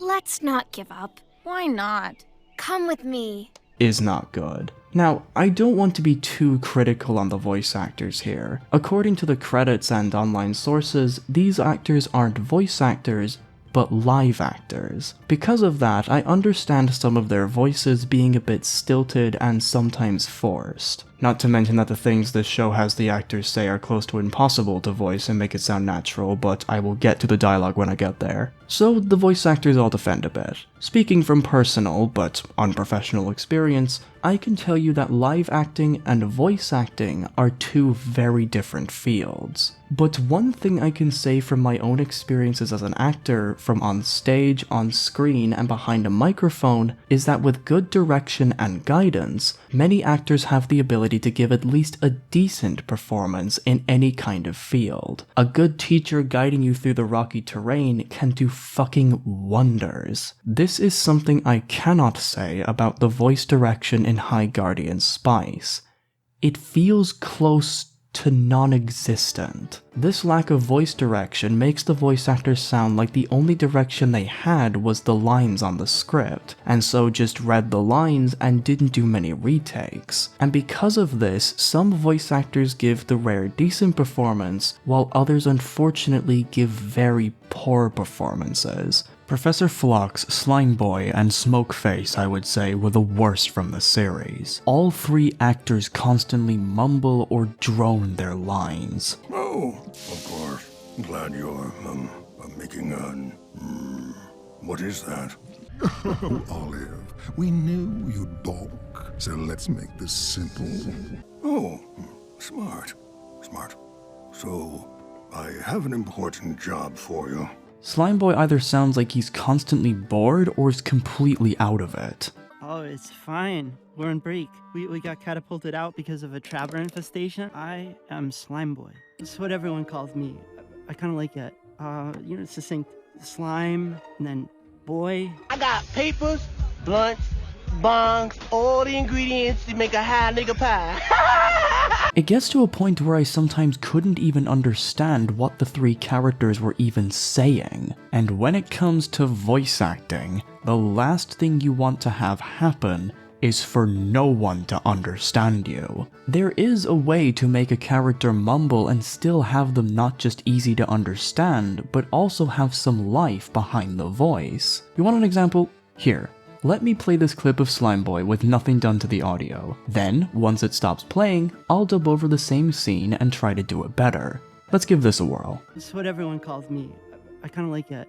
Let's not give up. Why not? Come with me. is not good. Now, I don't want to be too critical on the voice actors here. According to the credits and online sources, these actors aren't voice actors, but live actors. Because of that, I understand some of their voices being a bit stilted and sometimes forced. Not to mention that the things this show has the actors say are close to impossible to voice and make it sound natural, but I will get to the dialogue when I get there. So the voice actors I'll defend a bit. Speaking from personal, but unprofessional experience, I can tell you that live acting and voice acting are two very different fields. But one thing I can say from my own experiences as an actor, from on stage, on screen, and behind a microphone, is that with good direction and guidance, many actors have the ability to give at least a decent performance in any kind of field. A good teacher guiding you through the rocky terrain can do fucking wonders. This is something I cannot say about the voice direction in High Guardian Spice. It feels close to non-existent. This lack of voice direction makes the voice actors sound like the only direction they had was the lines on the script, and so just read the lines and didn't do many retakes. And because of this, some voice actors give the rare decent performance, while others unfortunately give very poor performances. Professor Phlox, Slime Boy, and Smokeface, I would say, were the worst from the series. All three actors constantly mumble or drone their lines. Oh, of course. Glad you're, making what is that? Oh, Olive, we knew you'd balk, so let's make this simple. Oh, smart. So, I have an important job for you. Slimeboy either sounds like he's constantly bored or is completely out of it. Oh, it's fine. We're on break. We got catapulted out because of a traveler infestation. I am Slimeboy. That's what everyone calls me. I kind of like it. It's succinct. Slime, and then boy. I got papers, blunts, bongs, all the ingredients to make a high nigga pie. It gets to a point where I sometimes couldn't even understand what the three characters were even saying. And when it comes to voice acting, the last thing you want to have happen is for no one to understand you. There is a way to make a character mumble and still have them not just easy to understand, but also have some life behind the voice. You want an example? Here. Let me play this clip of Slimeboy with nothing done to the audio. Then, once it stops playing, I'll dub over the same scene and try to do it better. Let's give this a whirl. That's what everyone calls me. I kind of like it.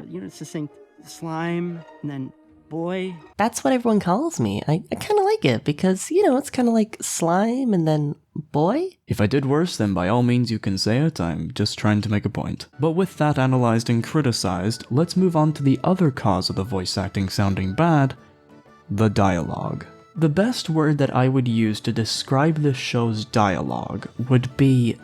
It's succinct. Slime, and then boy. That's what everyone calls me. I kind of like it because, it's kind of like slime and then boy. If I did worse, then by all means you can say it, I'm just trying to make a point. But with that analyzed and criticized, let's move on to the other cause of the voice acting sounding bad, the dialogue. The best word that I would use to describe this show's dialogue would be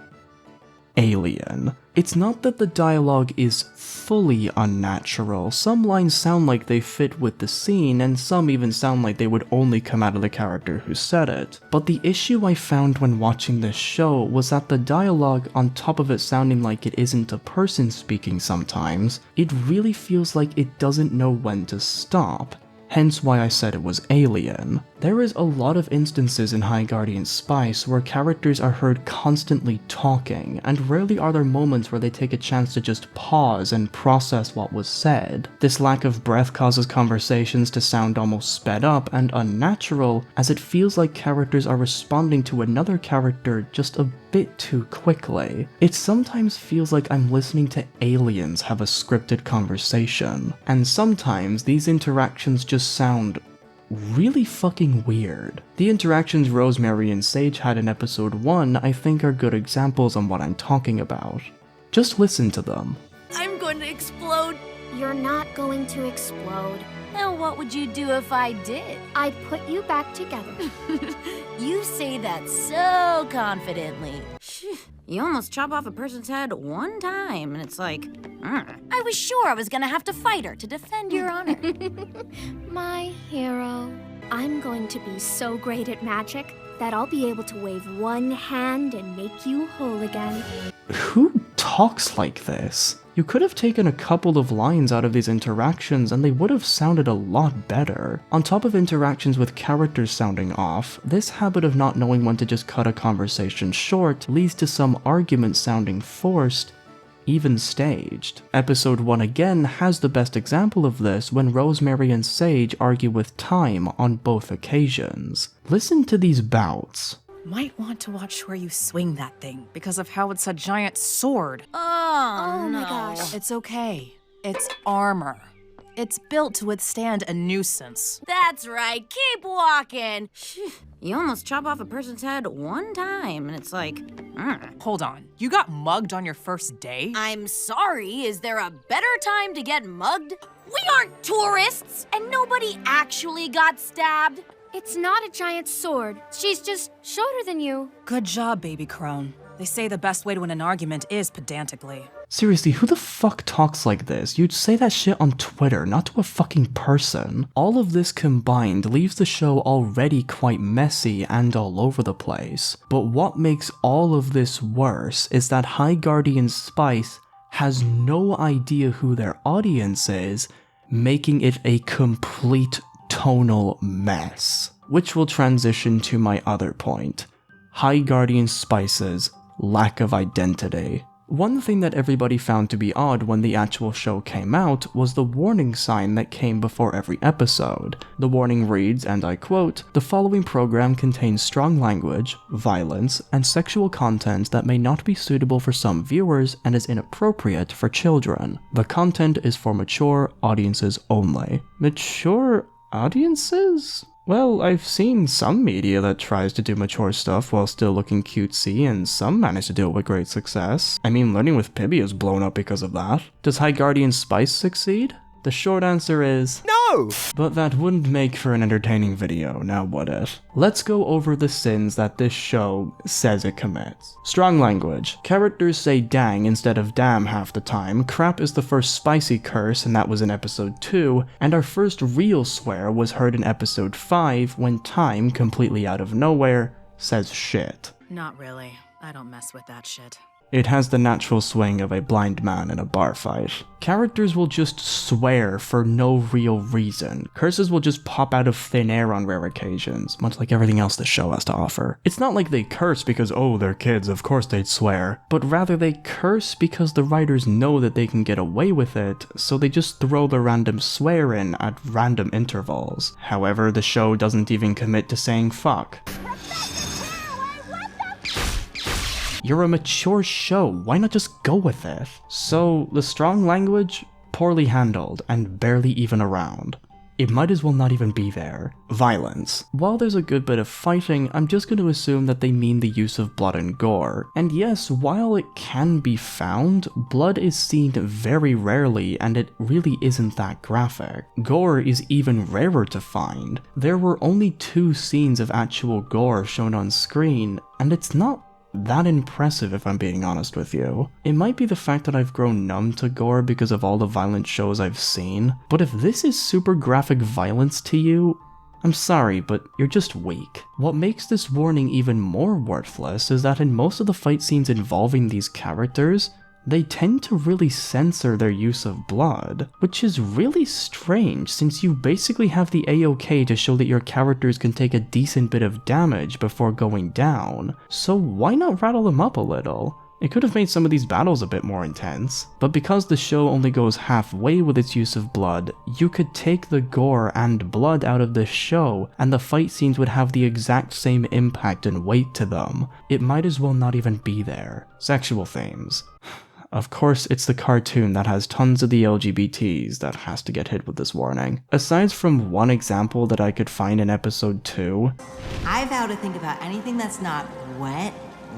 alien. It's not that the dialogue is fully unnatural. Some lines sound like they fit with the scene, and some even sound like they would only come out of the character who said it. But the issue I found when watching this show was that the dialogue, on top of it sounding like it isn't a person speaking sometimes, it really feels like it doesn't know when to stop. Hence why I said it was alien. There is a lot of instances in High Guardian Spice where characters are heard constantly talking, and rarely are there moments where they take a chance to just pause and process what was said. This lack of breath causes conversations to sound almost sped up and unnatural, as it feels like characters are responding to another character just a bit too quickly. It sometimes feels like I'm listening to aliens have a scripted conversation, and sometimes these interactions just sound really fucking weird. The interactions Rosemary and Sage had in episode 1 I think are good examples on what I'm talking about. Just listen to them. I'm going to explode. You're not going to explode. And what would you do if I did? I'd put you back together. You say that so confidently. You almost chop off a person's head one time, and it's like, I was sure I was gonna have to fight her to defend your honor. My hero. I'm going to be so great at magic that I'll be able to wave one hand and make you whole again. Who talks like this? You could have taken a couple of lines out of these interactions and they would have sounded a lot better. On top of interactions with characters sounding off, this habit of not knowing when to just cut a conversation short leads to some arguments sounding forced, even staged. Episode 1 again has the best example of this when Rosemary and Sage argue with time on both occasions. Listen to these bouts. Might want to watch where you swing that thing because of how it's a giant sword. Oh my gosh. It's okay. It's armor. It's built to withstand a nuisance. That's right, keep walking. You almost chop off a person's head one time, and it's like, Hold on, you got mugged on your first day? I'm sorry, is there a better time to get mugged? We aren't tourists, and nobody actually got stabbed. It's not a giant sword. She's just shorter than you. Good job, baby crone. They say the best way to win an argument is pedantically. Seriously, who the fuck talks like this? You'd say that shit on Twitter, not to a fucking person. All of this combined leaves the show already quite messy and all over the place. But what makes all of this worse is that High Guardian Spice has no idea who their audience is, making it a complete tonal mess. Which will transition to my other point. High Guardian Spice's lack of identity. One thing that everybody found to be odd when the actual show came out was the warning sign that came before every episode. The warning reads, and I quote, "The following program contains strong language, violence, and sexual content that may not be suitable for some viewers and is inappropriate for children. The content is for mature audiences only." Mature audiences? Well, I've seen some media that tries to do mature stuff while still looking cutesy, and some manage to do it with great success. I mean, Learning with Pibby has blown up because of that. Does High Guardian Spice succeed? The short answer is no! But that wouldn't make for an entertaining video, now would it? Let's go over the sins that this show says it commits. Strong language. Characters say dang instead of damn half the time. Crap is the first spicy curse, and that was in episode 2, and our first real swear was heard in episode 5 when Time, completely out of nowhere, says shit. Not really. I don't mess with that shit. It has the natural swing of a blind man in a bar fight. Characters will just swear for no real reason. Curses will just pop out of thin air on rare occasions, much like everything else the show has to offer. It's not like they curse because, oh, they're kids, of course they'd swear, but rather they curse because the writers know that they can get away with it, so they just throw the random swear in at random intervals. However, the show doesn't even commit to saying fuck. You're a mature show, why not just go with it? So, the strong language? Poorly handled, and barely even around. It might as well not even be there. Violence. While there's a good bit of fighting, I'm just going to assume that they mean the use of blood and gore. And yes, while it can be found, blood is seen very rarely, and it really isn't that graphic. Gore is even rarer to find. There were only 2 scenes of actual gore shown on screen, and it's not that impressive if I'm being honest with you. It might be the fact that I've grown numb to gore because of all the violent shows I've seen, but if this is super graphic violence to you, I'm sorry, but you're just weak. What makes this warning even more worthless is that in most of the fight scenes involving these characters, they tend to really censor their use of blood, which is really strange since you basically have the A-OK to show that your characters can take a decent bit of damage before going down, so why not rattle them up a little? It could have made some of these battles a bit more intense, but because the show only goes halfway with its use of blood, you could take the gore and blood out of this show and the fight scenes would have the exact same impact and weight to them. It might as well not even be there. Sexual themes. Of course, it's the cartoon that has tons of the LGBTs that has to get hit with this warning. Aside from one example that I could find in episode 2, I vow to think about anything that's not wet,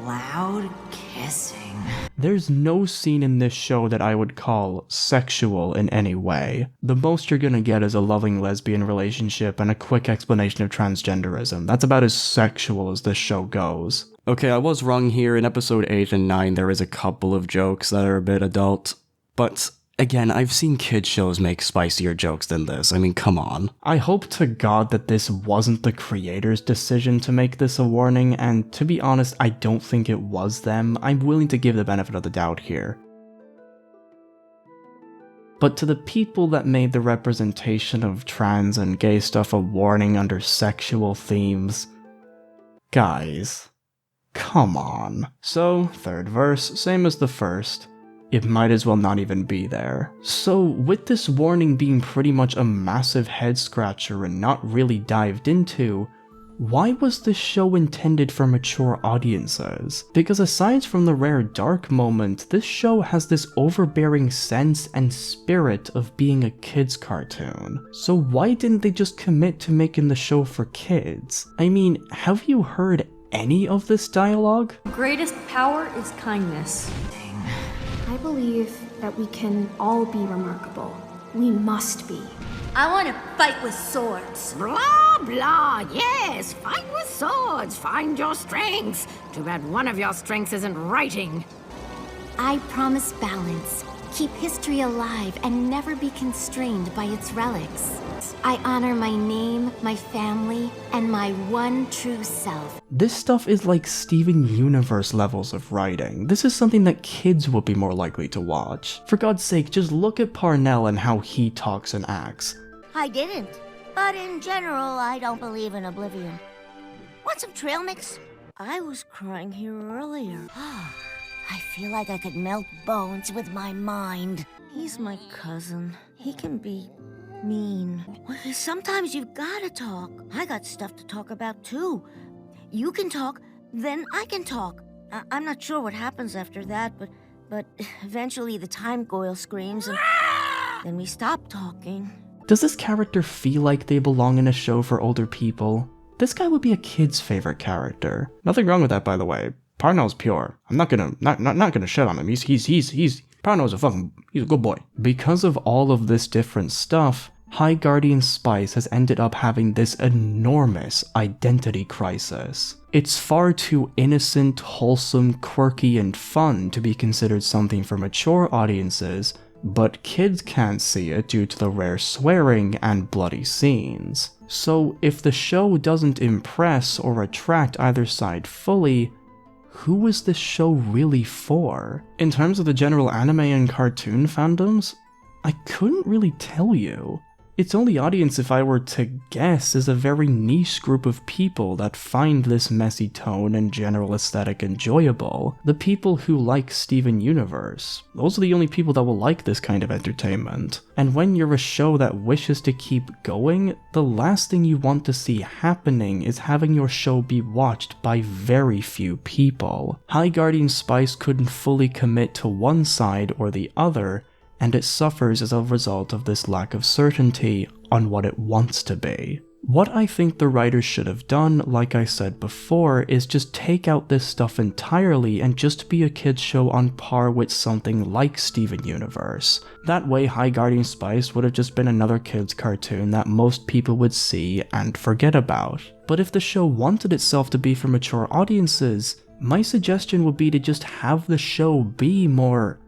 loud kissing. There's no scene in this show that I would call sexual in any way. The most you're gonna get is a loving lesbian relationship and a quick explanation of transgenderism. That's about as sexual as this show goes. Okay, I was wrong here. In episode 8 and 9 there is a couple of jokes that are a bit adult, but again, I've seen kid shows make spicier jokes than this. I mean, come on. I hope to God that this wasn't the creators' decision to make this a warning, and to be honest, I don't think it was them. I'm willing to give the benefit of the doubt here. But to the people that made the representation of trans and gay stuff a warning under sexual themes, guys, come on. So, third verse, same as the first. It might as well not even be there. So with this warning being pretty much a massive head scratcher and not really dived into, why was this show intended for mature audiences? Because aside from the rare dark moment, this show has this overbearing sense and spirit of being a kids cartoon. So why didn't they just commit to making the show for kids? I mean, have you heard any of this dialogue? Greatest power is kindness. I believe that we can all be remarkable. We must be. I want to fight with swords. Blah, blah, yes, fight with swords, find your strengths. Too bad one of your strengths isn't writing. I promise balance, keep history alive, and never be constrained by its relics. I honor my name, my family, and my one true self. This stuff is like Steven Universe levels of writing. This is something that kids would be more likely to watch. For God's sake, just look at Parnell and how he talks and acts. I didn't. But in general, I don't believe in oblivion. Want some trail mix? I was crying here earlier. I feel like I could melt bones with my mind. He's my cousin. He can be mean. Sometimes you've gotta talk. I got stuff to talk about too. You can talk, then I can talk. I'm not sure what happens after that, but eventually the time coil screams and then we stop talking. Does this character feel like they belong in a show for older people? This guy would be a kid's favorite character. Nothing wrong with that, by the way. Parnell's pure. I'm not gonna shit on him. Parnell's he's a good boy. Because of all of this different stuff, High Guardian Spice has ended up having this enormous identity crisis. It's far too innocent, wholesome, quirky, and fun to be considered something for mature audiences, but kids can't see it due to the rare swearing and bloody scenes. So if the show doesn't impress or attract either side fully, who is this show really for? In terms of the general anime and cartoon fandoms, I couldn't really tell you. Its only audience, if I were to guess, is a very niche group of people that find this messy tone and general aesthetic enjoyable. The people who like Steven Universe. Those are the only people that will like this kind of entertainment. And when you're a show that wishes to keep going, the last thing you want to see happening is having your show be watched by very few people. High Guardian Spice couldn't fully commit to one side or the other, and it suffers as a result of this lack of certainty on what it wants to be. What I think the writers should have done, like I said before, is just take out this stuff entirely and just be a kids show on par with something like Steven Universe. That way High Guardian Spice would have just been another kids cartoon that most people would see and forget about. But if the show wanted itself to be for mature audiences, my suggestion would be to just have the show be more,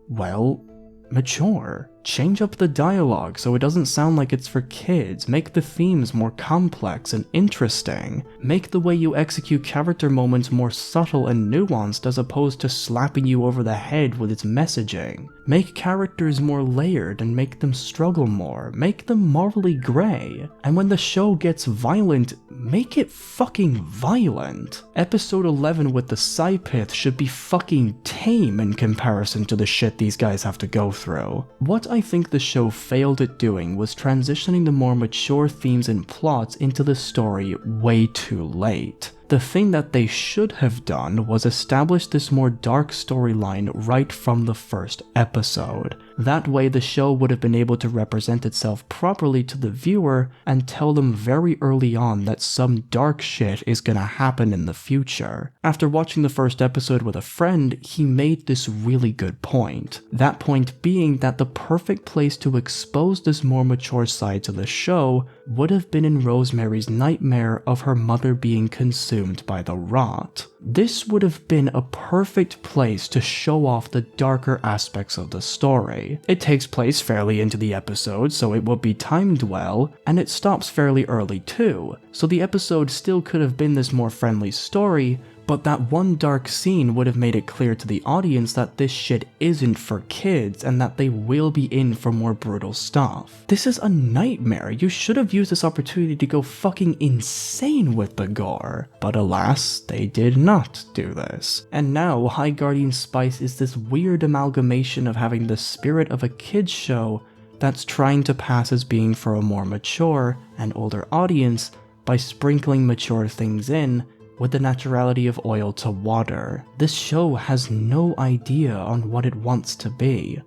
well, mature. Change up the dialogue so it doesn't sound like it's for kids. Make the themes more complex and interesting. Make the way you execute character moments more subtle and nuanced as opposed to slapping you over the head with its messaging. Make characters more layered and make them struggle more. Make them morally grey. And when the show gets violent, make it fucking violent. Episode 11 with the Psypith should be fucking tame in comparison to the shit these guys have to go through. What I think the show failed at doing was transitioning the more mature themes and plots into the story way too late. The thing that they should have done was establish this more dark storyline right from the first episode. That way the show would have been able to represent itself properly to the viewer and tell them very early on that some dark shit is gonna happen in the future. After watching the first episode with a friend, he made this really good point. That point being that the perfect place to expose this more mature side to the show would have been in Rosemary's nightmare of her mother being consumed by the rot. This would have been a perfect place to show off the darker aspects of the story. It takes place fairly into the episode, so it will be timed well, and it stops fairly early too, so the episode still could have been this more friendly story, but that one dark scene would have made it clear to the audience that this shit isn't for kids and that they will be in for more brutal stuff. This is a nightmare. You should have used this opportunity to go fucking insane with the gore. But alas, they did not do this. And now High Guardian Spice is this weird amalgamation of having the spirit of a kids show that's trying to pass as being for a more mature and older audience by sprinkling mature things in with the naturality of oil to water. This show has no idea on what it wants to be,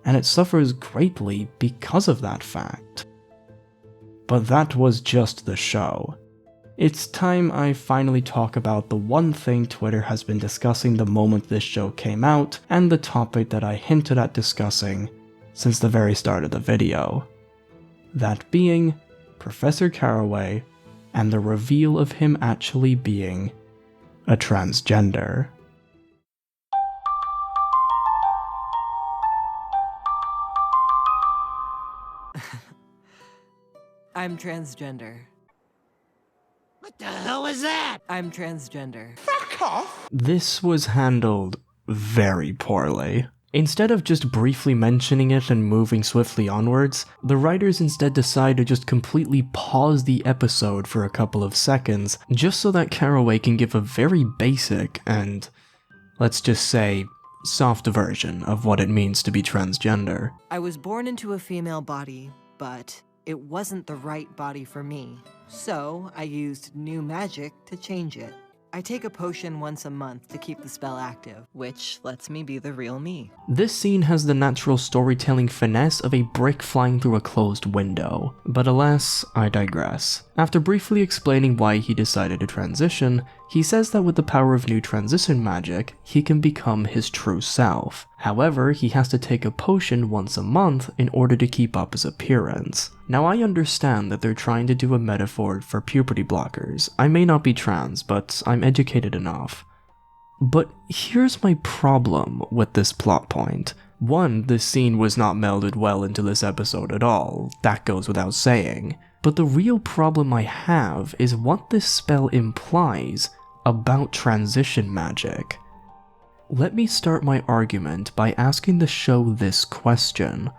and it suffers greatly because of that fact. But that was just the show. It's time I finally talk about the one thing Twitter has been discussing the moment this show came out, and the topic that I hinted at discussing since the very start of the video. That being Professor Caraway and the reveal of him actually being a transgender. I'm transgender. What the hell is that? I'm transgender. Fuck off! This was handled very poorly. Instead of just briefly mentioning it and moving swiftly onwards, the writers instead decide to just completely pause the episode for a couple of seconds, just so that Caraway can give a very basic and, let's just say, soft version of what it means to be transgender. I was born into a female body, but it wasn't the right body for me. So I used new magic to change it. I take a potion once a month to keep the spell active, which lets me be the real me. This scene has the natural storytelling finesse of a brick flying through a closed window, but alas, I digress. After briefly explaining why he decided to transition, he says that with the power of new transition magic, he can become his true self. However, he has to take a potion once a month in order to keep up his appearance. Now I understand that they're trying to do a metaphor for puberty blockers. I may not be trans, but I'm educated enough. But here's my problem with this plot point. One, this scene was not melded well into this episode at all, that goes without saying. But the real problem I have is what this spell implies about transition magic. Let me start my argument by asking the show this question.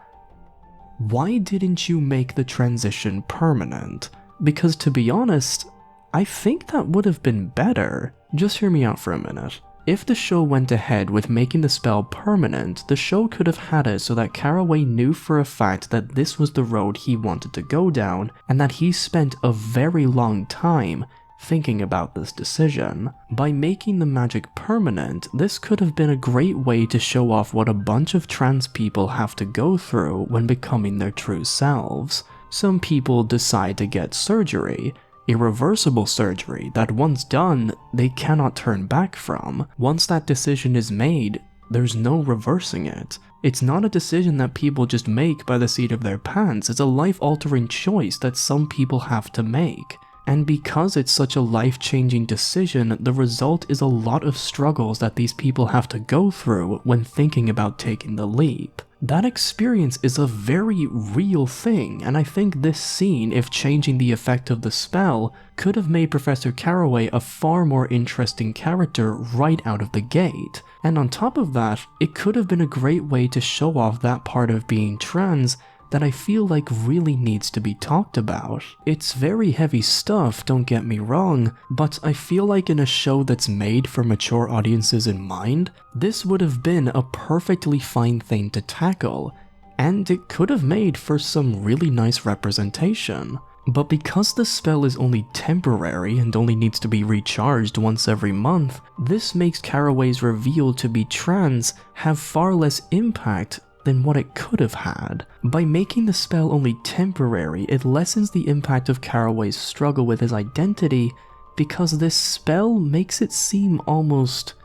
Why didn't you make the transition permanent? Because to be honest, I think that would have been better. Just hear me out for a minute. If the show went ahead with making the spell permanent, the show could have had it so that Caraway knew for a fact that this was the road he wanted to go down, and that he spent a very long time thinking about this decision. By making the magic permanent, this could have been a great way to show off what a bunch of trans people have to go through when becoming their true selves. Some people decide to get surgery, irreversible surgery that once done, they cannot turn back from. Once that decision is made, there's no reversing it. It's not a decision that people just make by the seat of their pants, it's a life-altering choice that some people have to make. And because it's such a life-changing decision, the result is a lot of struggles that these people have to go through when thinking about taking the leap. That experience is a very real thing, and I think this scene, if changing the effect of the spell, could have made Professor Caraway a far more interesting character right out of the gate. And on top of that, it could have been a great way to show off that part of being trans that I feel like really needs to be talked about. It's very heavy stuff, don't get me wrong, but I feel like in a show that's made for mature audiences in mind, this would have been a perfectly fine thing to tackle, and it could have made for some really nice representation. But because the spell is only temporary and only needs to be recharged once every month, this makes Caraway's reveal to be trans have far less impact than what it could have had. By making the spell only temporary, it lessens the impact of Caraway's struggle with his identity because this spell makes it seem almost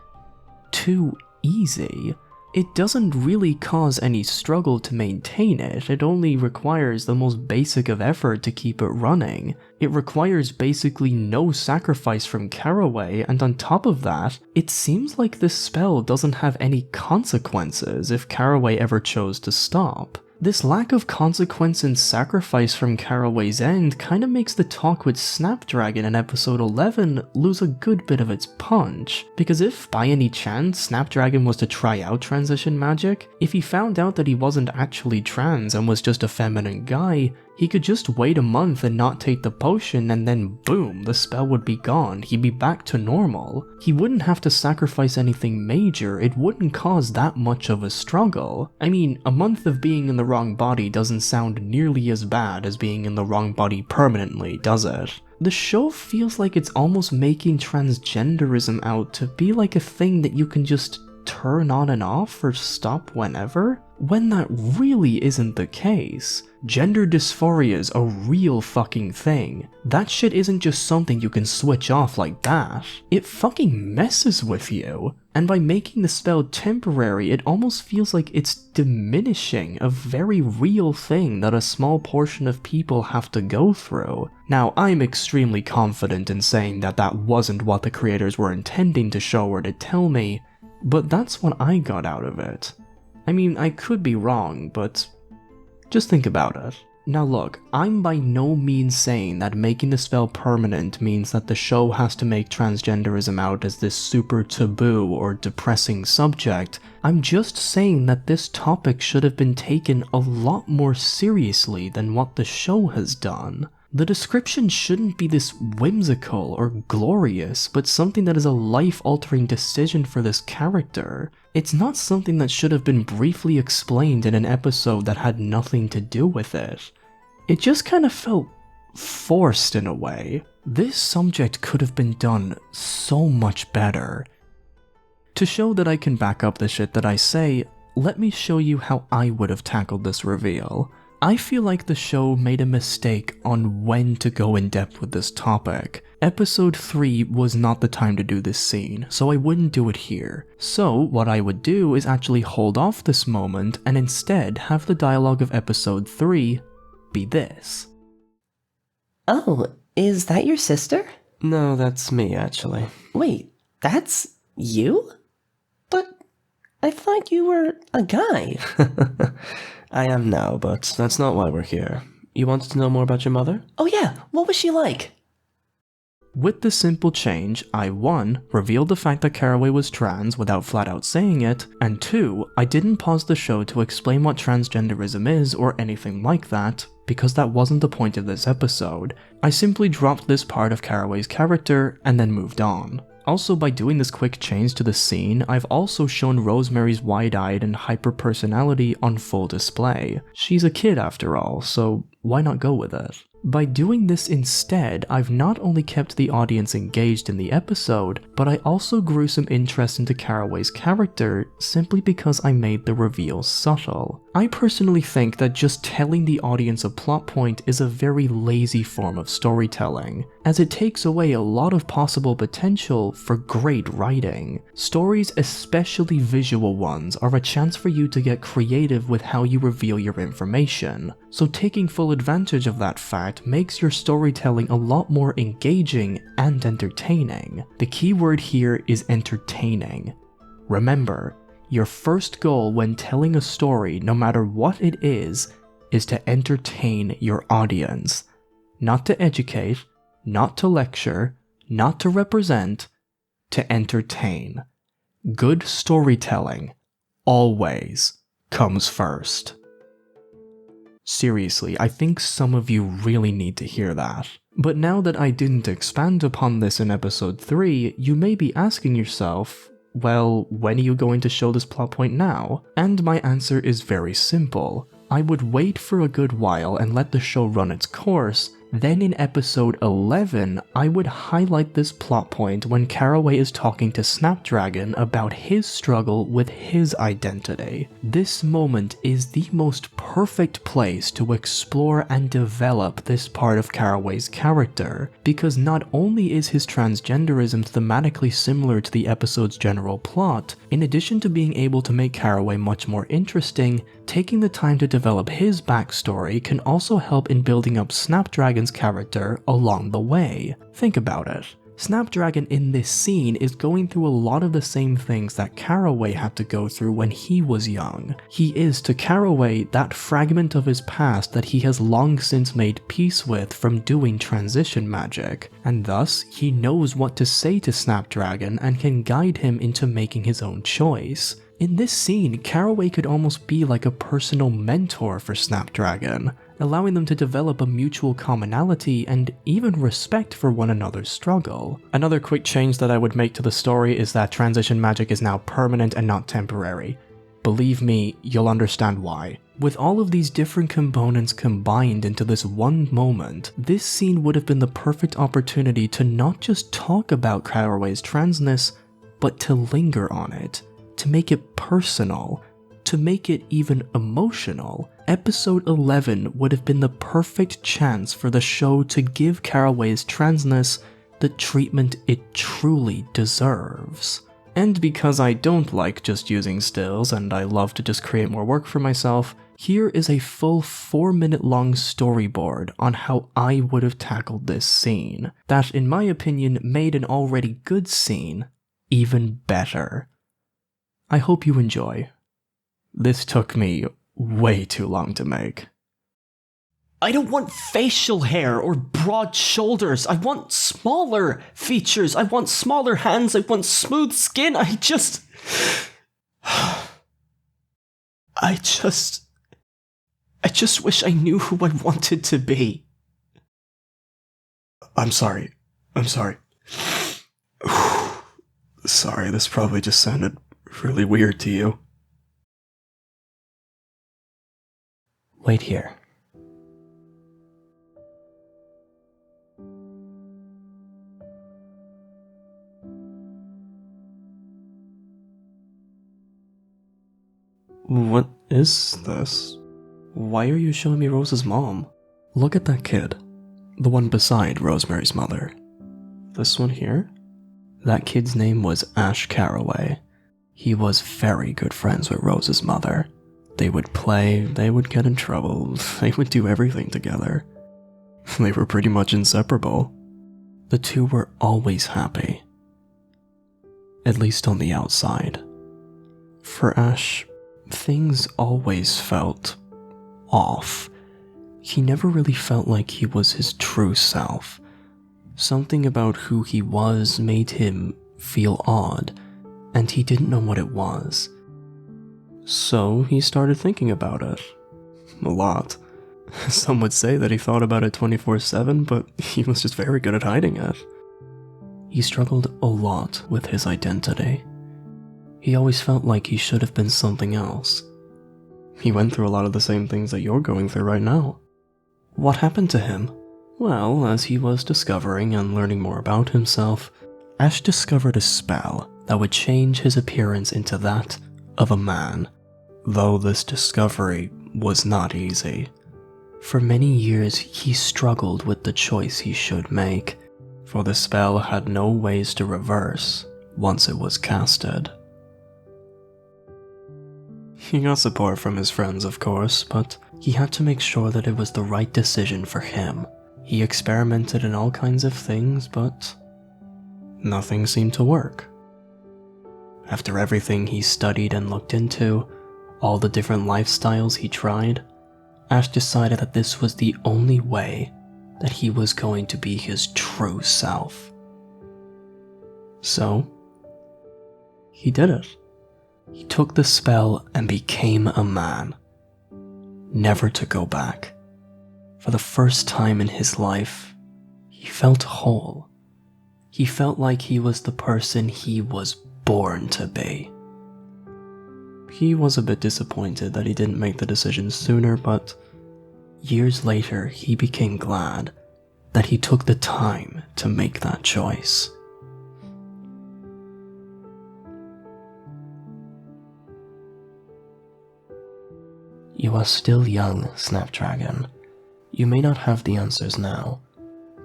too easy. It doesn't really cause any struggle to maintain it, it only requires the most basic of effort to keep it running. It requires basically no sacrifice from Caraway, and on top of that, it seems like this spell doesn't have any consequences if Caraway ever chose to stop. This lack of consequence and sacrifice from Caraway's end kinda makes the talk with Snapdragon in episode 11 lose a good bit of its punch, because if by any chance Snapdragon was to try out transition magic, if he found out that he wasn't actually trans and was just a feminine guy, he could just wait a month and not take the potion and then boom, the spell would be gone, he'd be back to normal. He wouldn't have to sacrifice anything major, it wouldn't cause that much of a struggle. I mean, a month of being in the wrong body doesn't sound nearly as bad as being in the wrong body permanently, does it? The show feels like it's almost making transgenderism out to be like a thing that you can just turn on and off or stop whenever, when that really isn't the case. Gender dysphoria is a real fucking thing. That shit isn't just something you can switch off like that. It fucking messes with you. And by making the spell temporary, it almost feels like it's diminishing a very real thing that a small portion of people have to go through. Now, I'm extremely confident in saying that that wasn't what the creators were intending to show or to tell me, but that's what I got out of it. I mean, I could be wrong, but just think about it. Now look, I'm by no means saying that making the spell permanent means that the show has to make transgenderism out as this super taboo or depressing subject. I'm just saying that this topic should have been taken a lot more seriously than what the show has done. The description shouldn't be this whimsical or glorious, but something that is a life-altering decision for this character. It's not something that should have been briefly explained in an episode that had nothing to do with it. It just kind of felt forced in a way. This subject could have been done so much better. To show that I can back up the shit that I say, let me show you how I would have tackled this reveal. I feel like the show made a mistake on when to go in depth with this topic. Episode 3 was not the time to do this scene, so I wouldn't do it here. So what I would do is actually hold off this moment and instead have the dialogue of episode 3 be this. Oh, is that your sister? No, that's me actually. Wait, that's you? But I thought you were a guy. I am now, but that's not why we're here. You wanted to know more about your mother? Oh yeah, what was she like? With the simple change, I 1. Revealed the fact that Caraway was trans without flat out saying it, and 2. I didn't pause the show to explain what transgenderism is or anything like that, because that wasn't the point of this episode. I simply dropped this part of Caraway's character and then moved on. Also, by doing this quick change to the scene, I've also shown Rosemary's wide-eyed and hyper-personality on full display. She's a kid after all, so why not go with it? By doing this instead, I've not only kept the audience engaged in the episode, but I also grew some interest into Caraway's character simply because I made the reveal subtle. I personally think that just telling the audience a plot point is a very lazy form of storytelling, as it takes away a lot of possible potential for great writing. Stories, especially visual ones, are a chance for you to get creative with how you reveal your information, so taking full full advantage of that fact makes your storytelling a lot more engaging and entertaining. The key word here is entertaining. Remember, your first goal when telling a story, no matter what it is to entertain your audience. Not to educate, not to lecture, not to represent, to entertain. Good storytelling always comes first. Seriously, I think some of you really need to hear that. But now that I didn't expand upon this in episode 3, you may be asking yourself, well, when are you going to show this plot point now? And my answer is very simple. I would wait for a good while and let the show run its course. Then in episode 11, I would highlight this plot point when Caraway is talking to Snapdragon about his struggle with his identity. This moment is the most perfect place to explore and develop this part of Caraway's character, because not only is his transgenderism thematically similar to the episode's general plot, in addition to being able to make Caraway much more interesting, taking the time to develop his backstory can also help in building up Snapdragon's character along the way. Think about it. Snapdragon in this scene is going through a lot of the same things that Caraway had to go through when he was young. He is to Caraway that fragment of his past that he has long since made peace with from doing transition magic, and thus he knows what to say to Snapdragon and can guide him into making his own choice. In this scene, Caraway could almost be like a personal mentor for Snapdragon, allowing them to develop a mutual commonality and even respect for one another's struggle. Another quick change that I would make to the story is that transition magic is now permanent and not temporary. Believe me, you'll understand why. With all of these different components combined into this one moment, this scene would have been the perfect opportunity to not just talk about Caraway's transness, but to linger on it. To make it personal, to make it even emotional. Episode 11 would have been the perfect chance for the show to give Caraway's transness the treatment it truly deserves. And because I don't like just using stills and I love to just create more work for myself, here is a full 4-minute long storyboard on how I would have tackled this scene, that in my opinion made an already good scene even better. I hope you enjoy. This took me way too long to make. I don't want facial hair or broad shoulders. I want smaller features. I want smaller hands. I want smooth skin. I just wish I knew who I wanted to be. I'm sorry. Sorry, this probably just sounded really weird to you. Wait here. What is this? Why are you showing me Rose's mom? Look at that kid. The one beside Rosemary's mother. This one here? That kid's name was Ash Caraway. He was very good friends with Rose's mother. They would play, they would get in trouble, they would do everything together. They were pretty much inseparable. The two were always happy. At least on the outside. For Ash, things always felt off. He never really felt like he was his true self. Something about who he was made him feel odd, and he didn't know what it was. So he started thinking about it. A lot. Some would say that he thought about it 24/7, but he was just very good at hiding it. He struggled a lot with his identity. He always felt like he should have been something else. He went through a lot of the same things that you're going through right now. What happened to him? Well, as he was discovering and learning more about himself, Ash discovered a spell that would change his appearance into that of a man. Though this discovery was not easy. For many years he struggled with the choice he should make, for the spell had no ways to reverse once it was casted. He got support from his friends, of course, but He had to make sure that it was the right decision for him. He experimented in all kinds of things, but nothing seemed to work. After everything he studied and looked into, all the different lifestyles he tried, Ash decided that this was the only way that he was going to be his true self. So, he did it. He took the spell and became a man, never to go back. For the first time in his life, he felt whole. He felt like he was the person he was born to be. He was a bit disappointed that he didn't make the decision sooner, but years later he became glad that he took the time to make that choice. You are still young, Snapdragon. You may not have the answers now,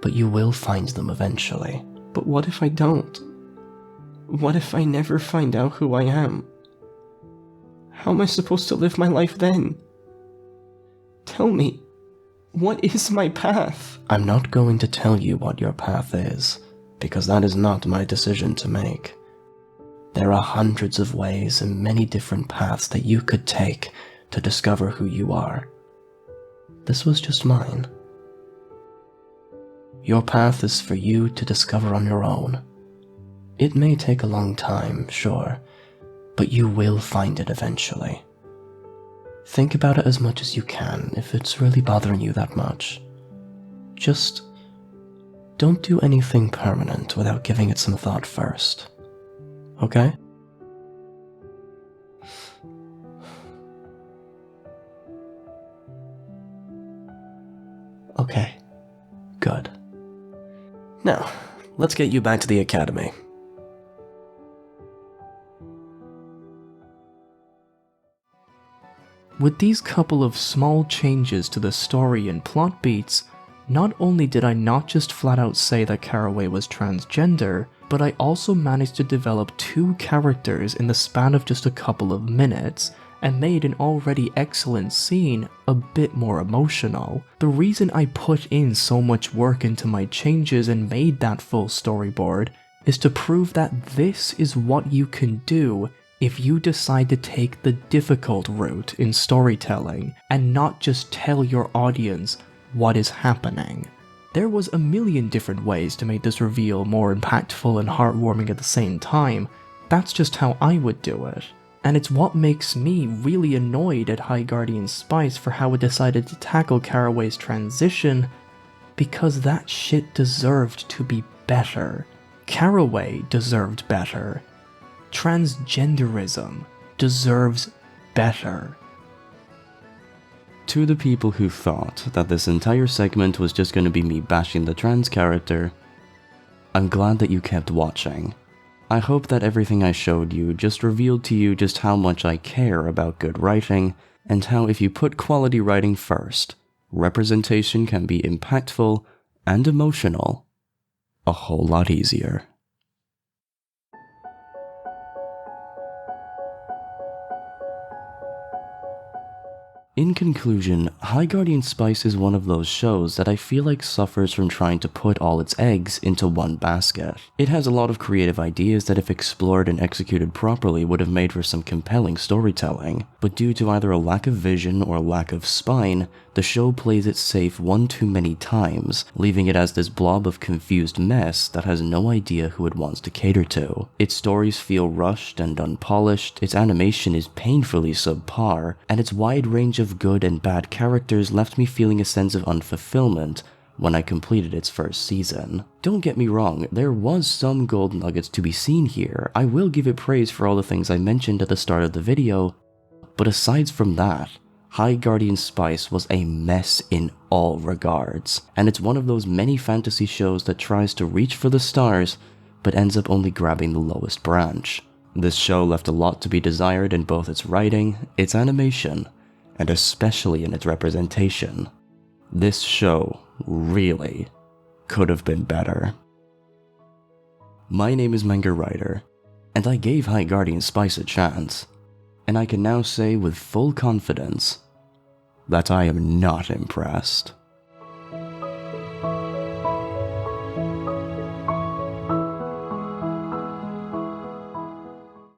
but you will find them eventually. But what if I don't? What if I never find out who I am? How am I supposed to live my life then? Tell me, what is my path? I'm not going to tell you what your path is, because that is not my decision to make. There are hundreds of ways and many different paths that you could take to discover who you are. This was just mine. Your path is for you to discover on your own. It may take a long time, sure, but you will find it eventually. Think about it as much as you can if it's really bothering you that much. Just don't do anything permanent without giving it some thought first. Okay? Okay. Good. Now, let's get you back to the academy. With these couple of small changes to the story and plot beats, not only did I not just flat out say that Caraway was transgender, but I also managed to develop 2 characters in the span of just a couple of minutes, and made an already excellent scene a bit more emotional. The reason I put in so much work into my changes and made that full storyboard is to prove that this is what you can do if you decide to take the difficult route in storytelling and not just tell your audience what is happening. There was a million different ways to make this reveal more impactful and heartwarming at the same time. That's just how I would do it. And it's what makes me really annoyed at High Guardian Spice for how it decided to tackle Caraway's transition, because that shit deserved to be better. Caraway deserved better. Transgenderism deserves better. To the people who thought that this entire segment was just going to be me bashing the trans character, I'm glad that you kept watching. I hope that everything I showed you just revealed to you just how much I care about good writing, and how if you put quality writing first, representation can be impactful and emotional a whole lot easier. In conclusion, High Guardian Spice is one of those shows that I feel like suffers from trying to put all its eggs into one basket. It has a lot of creative ideas that if explored and executed properly would have made for some compelling storytelling, but due to either a lack of vision or lack of spine, the show plays it safe one too many times, leaving it as this blob of confused mess that has no idea who it wants to cater to. Its stories feel rushed and unpolished, its animation is painfully subpar, and its wide range of good and bad characters left me feeling a sense of unfulfillment when I completed its first season. Don't get me wrong, there was some gold nuggets to be seen here. I will give it praise for all the things I mentioned at the start of the video, but aside from that, High Guardian Spice was a mess in all regards, and it's one of those many fantasy shows that tries to reach for the stars, but ends up only grabbing the lowest branch. This show left a lot to be desired in both its writing, its animation, and especially in its representation. This show really could have been better. My name is Manga Writer, and I gave High Guardian Spice a chance, and I can now say with full confidence, that I am not impressed.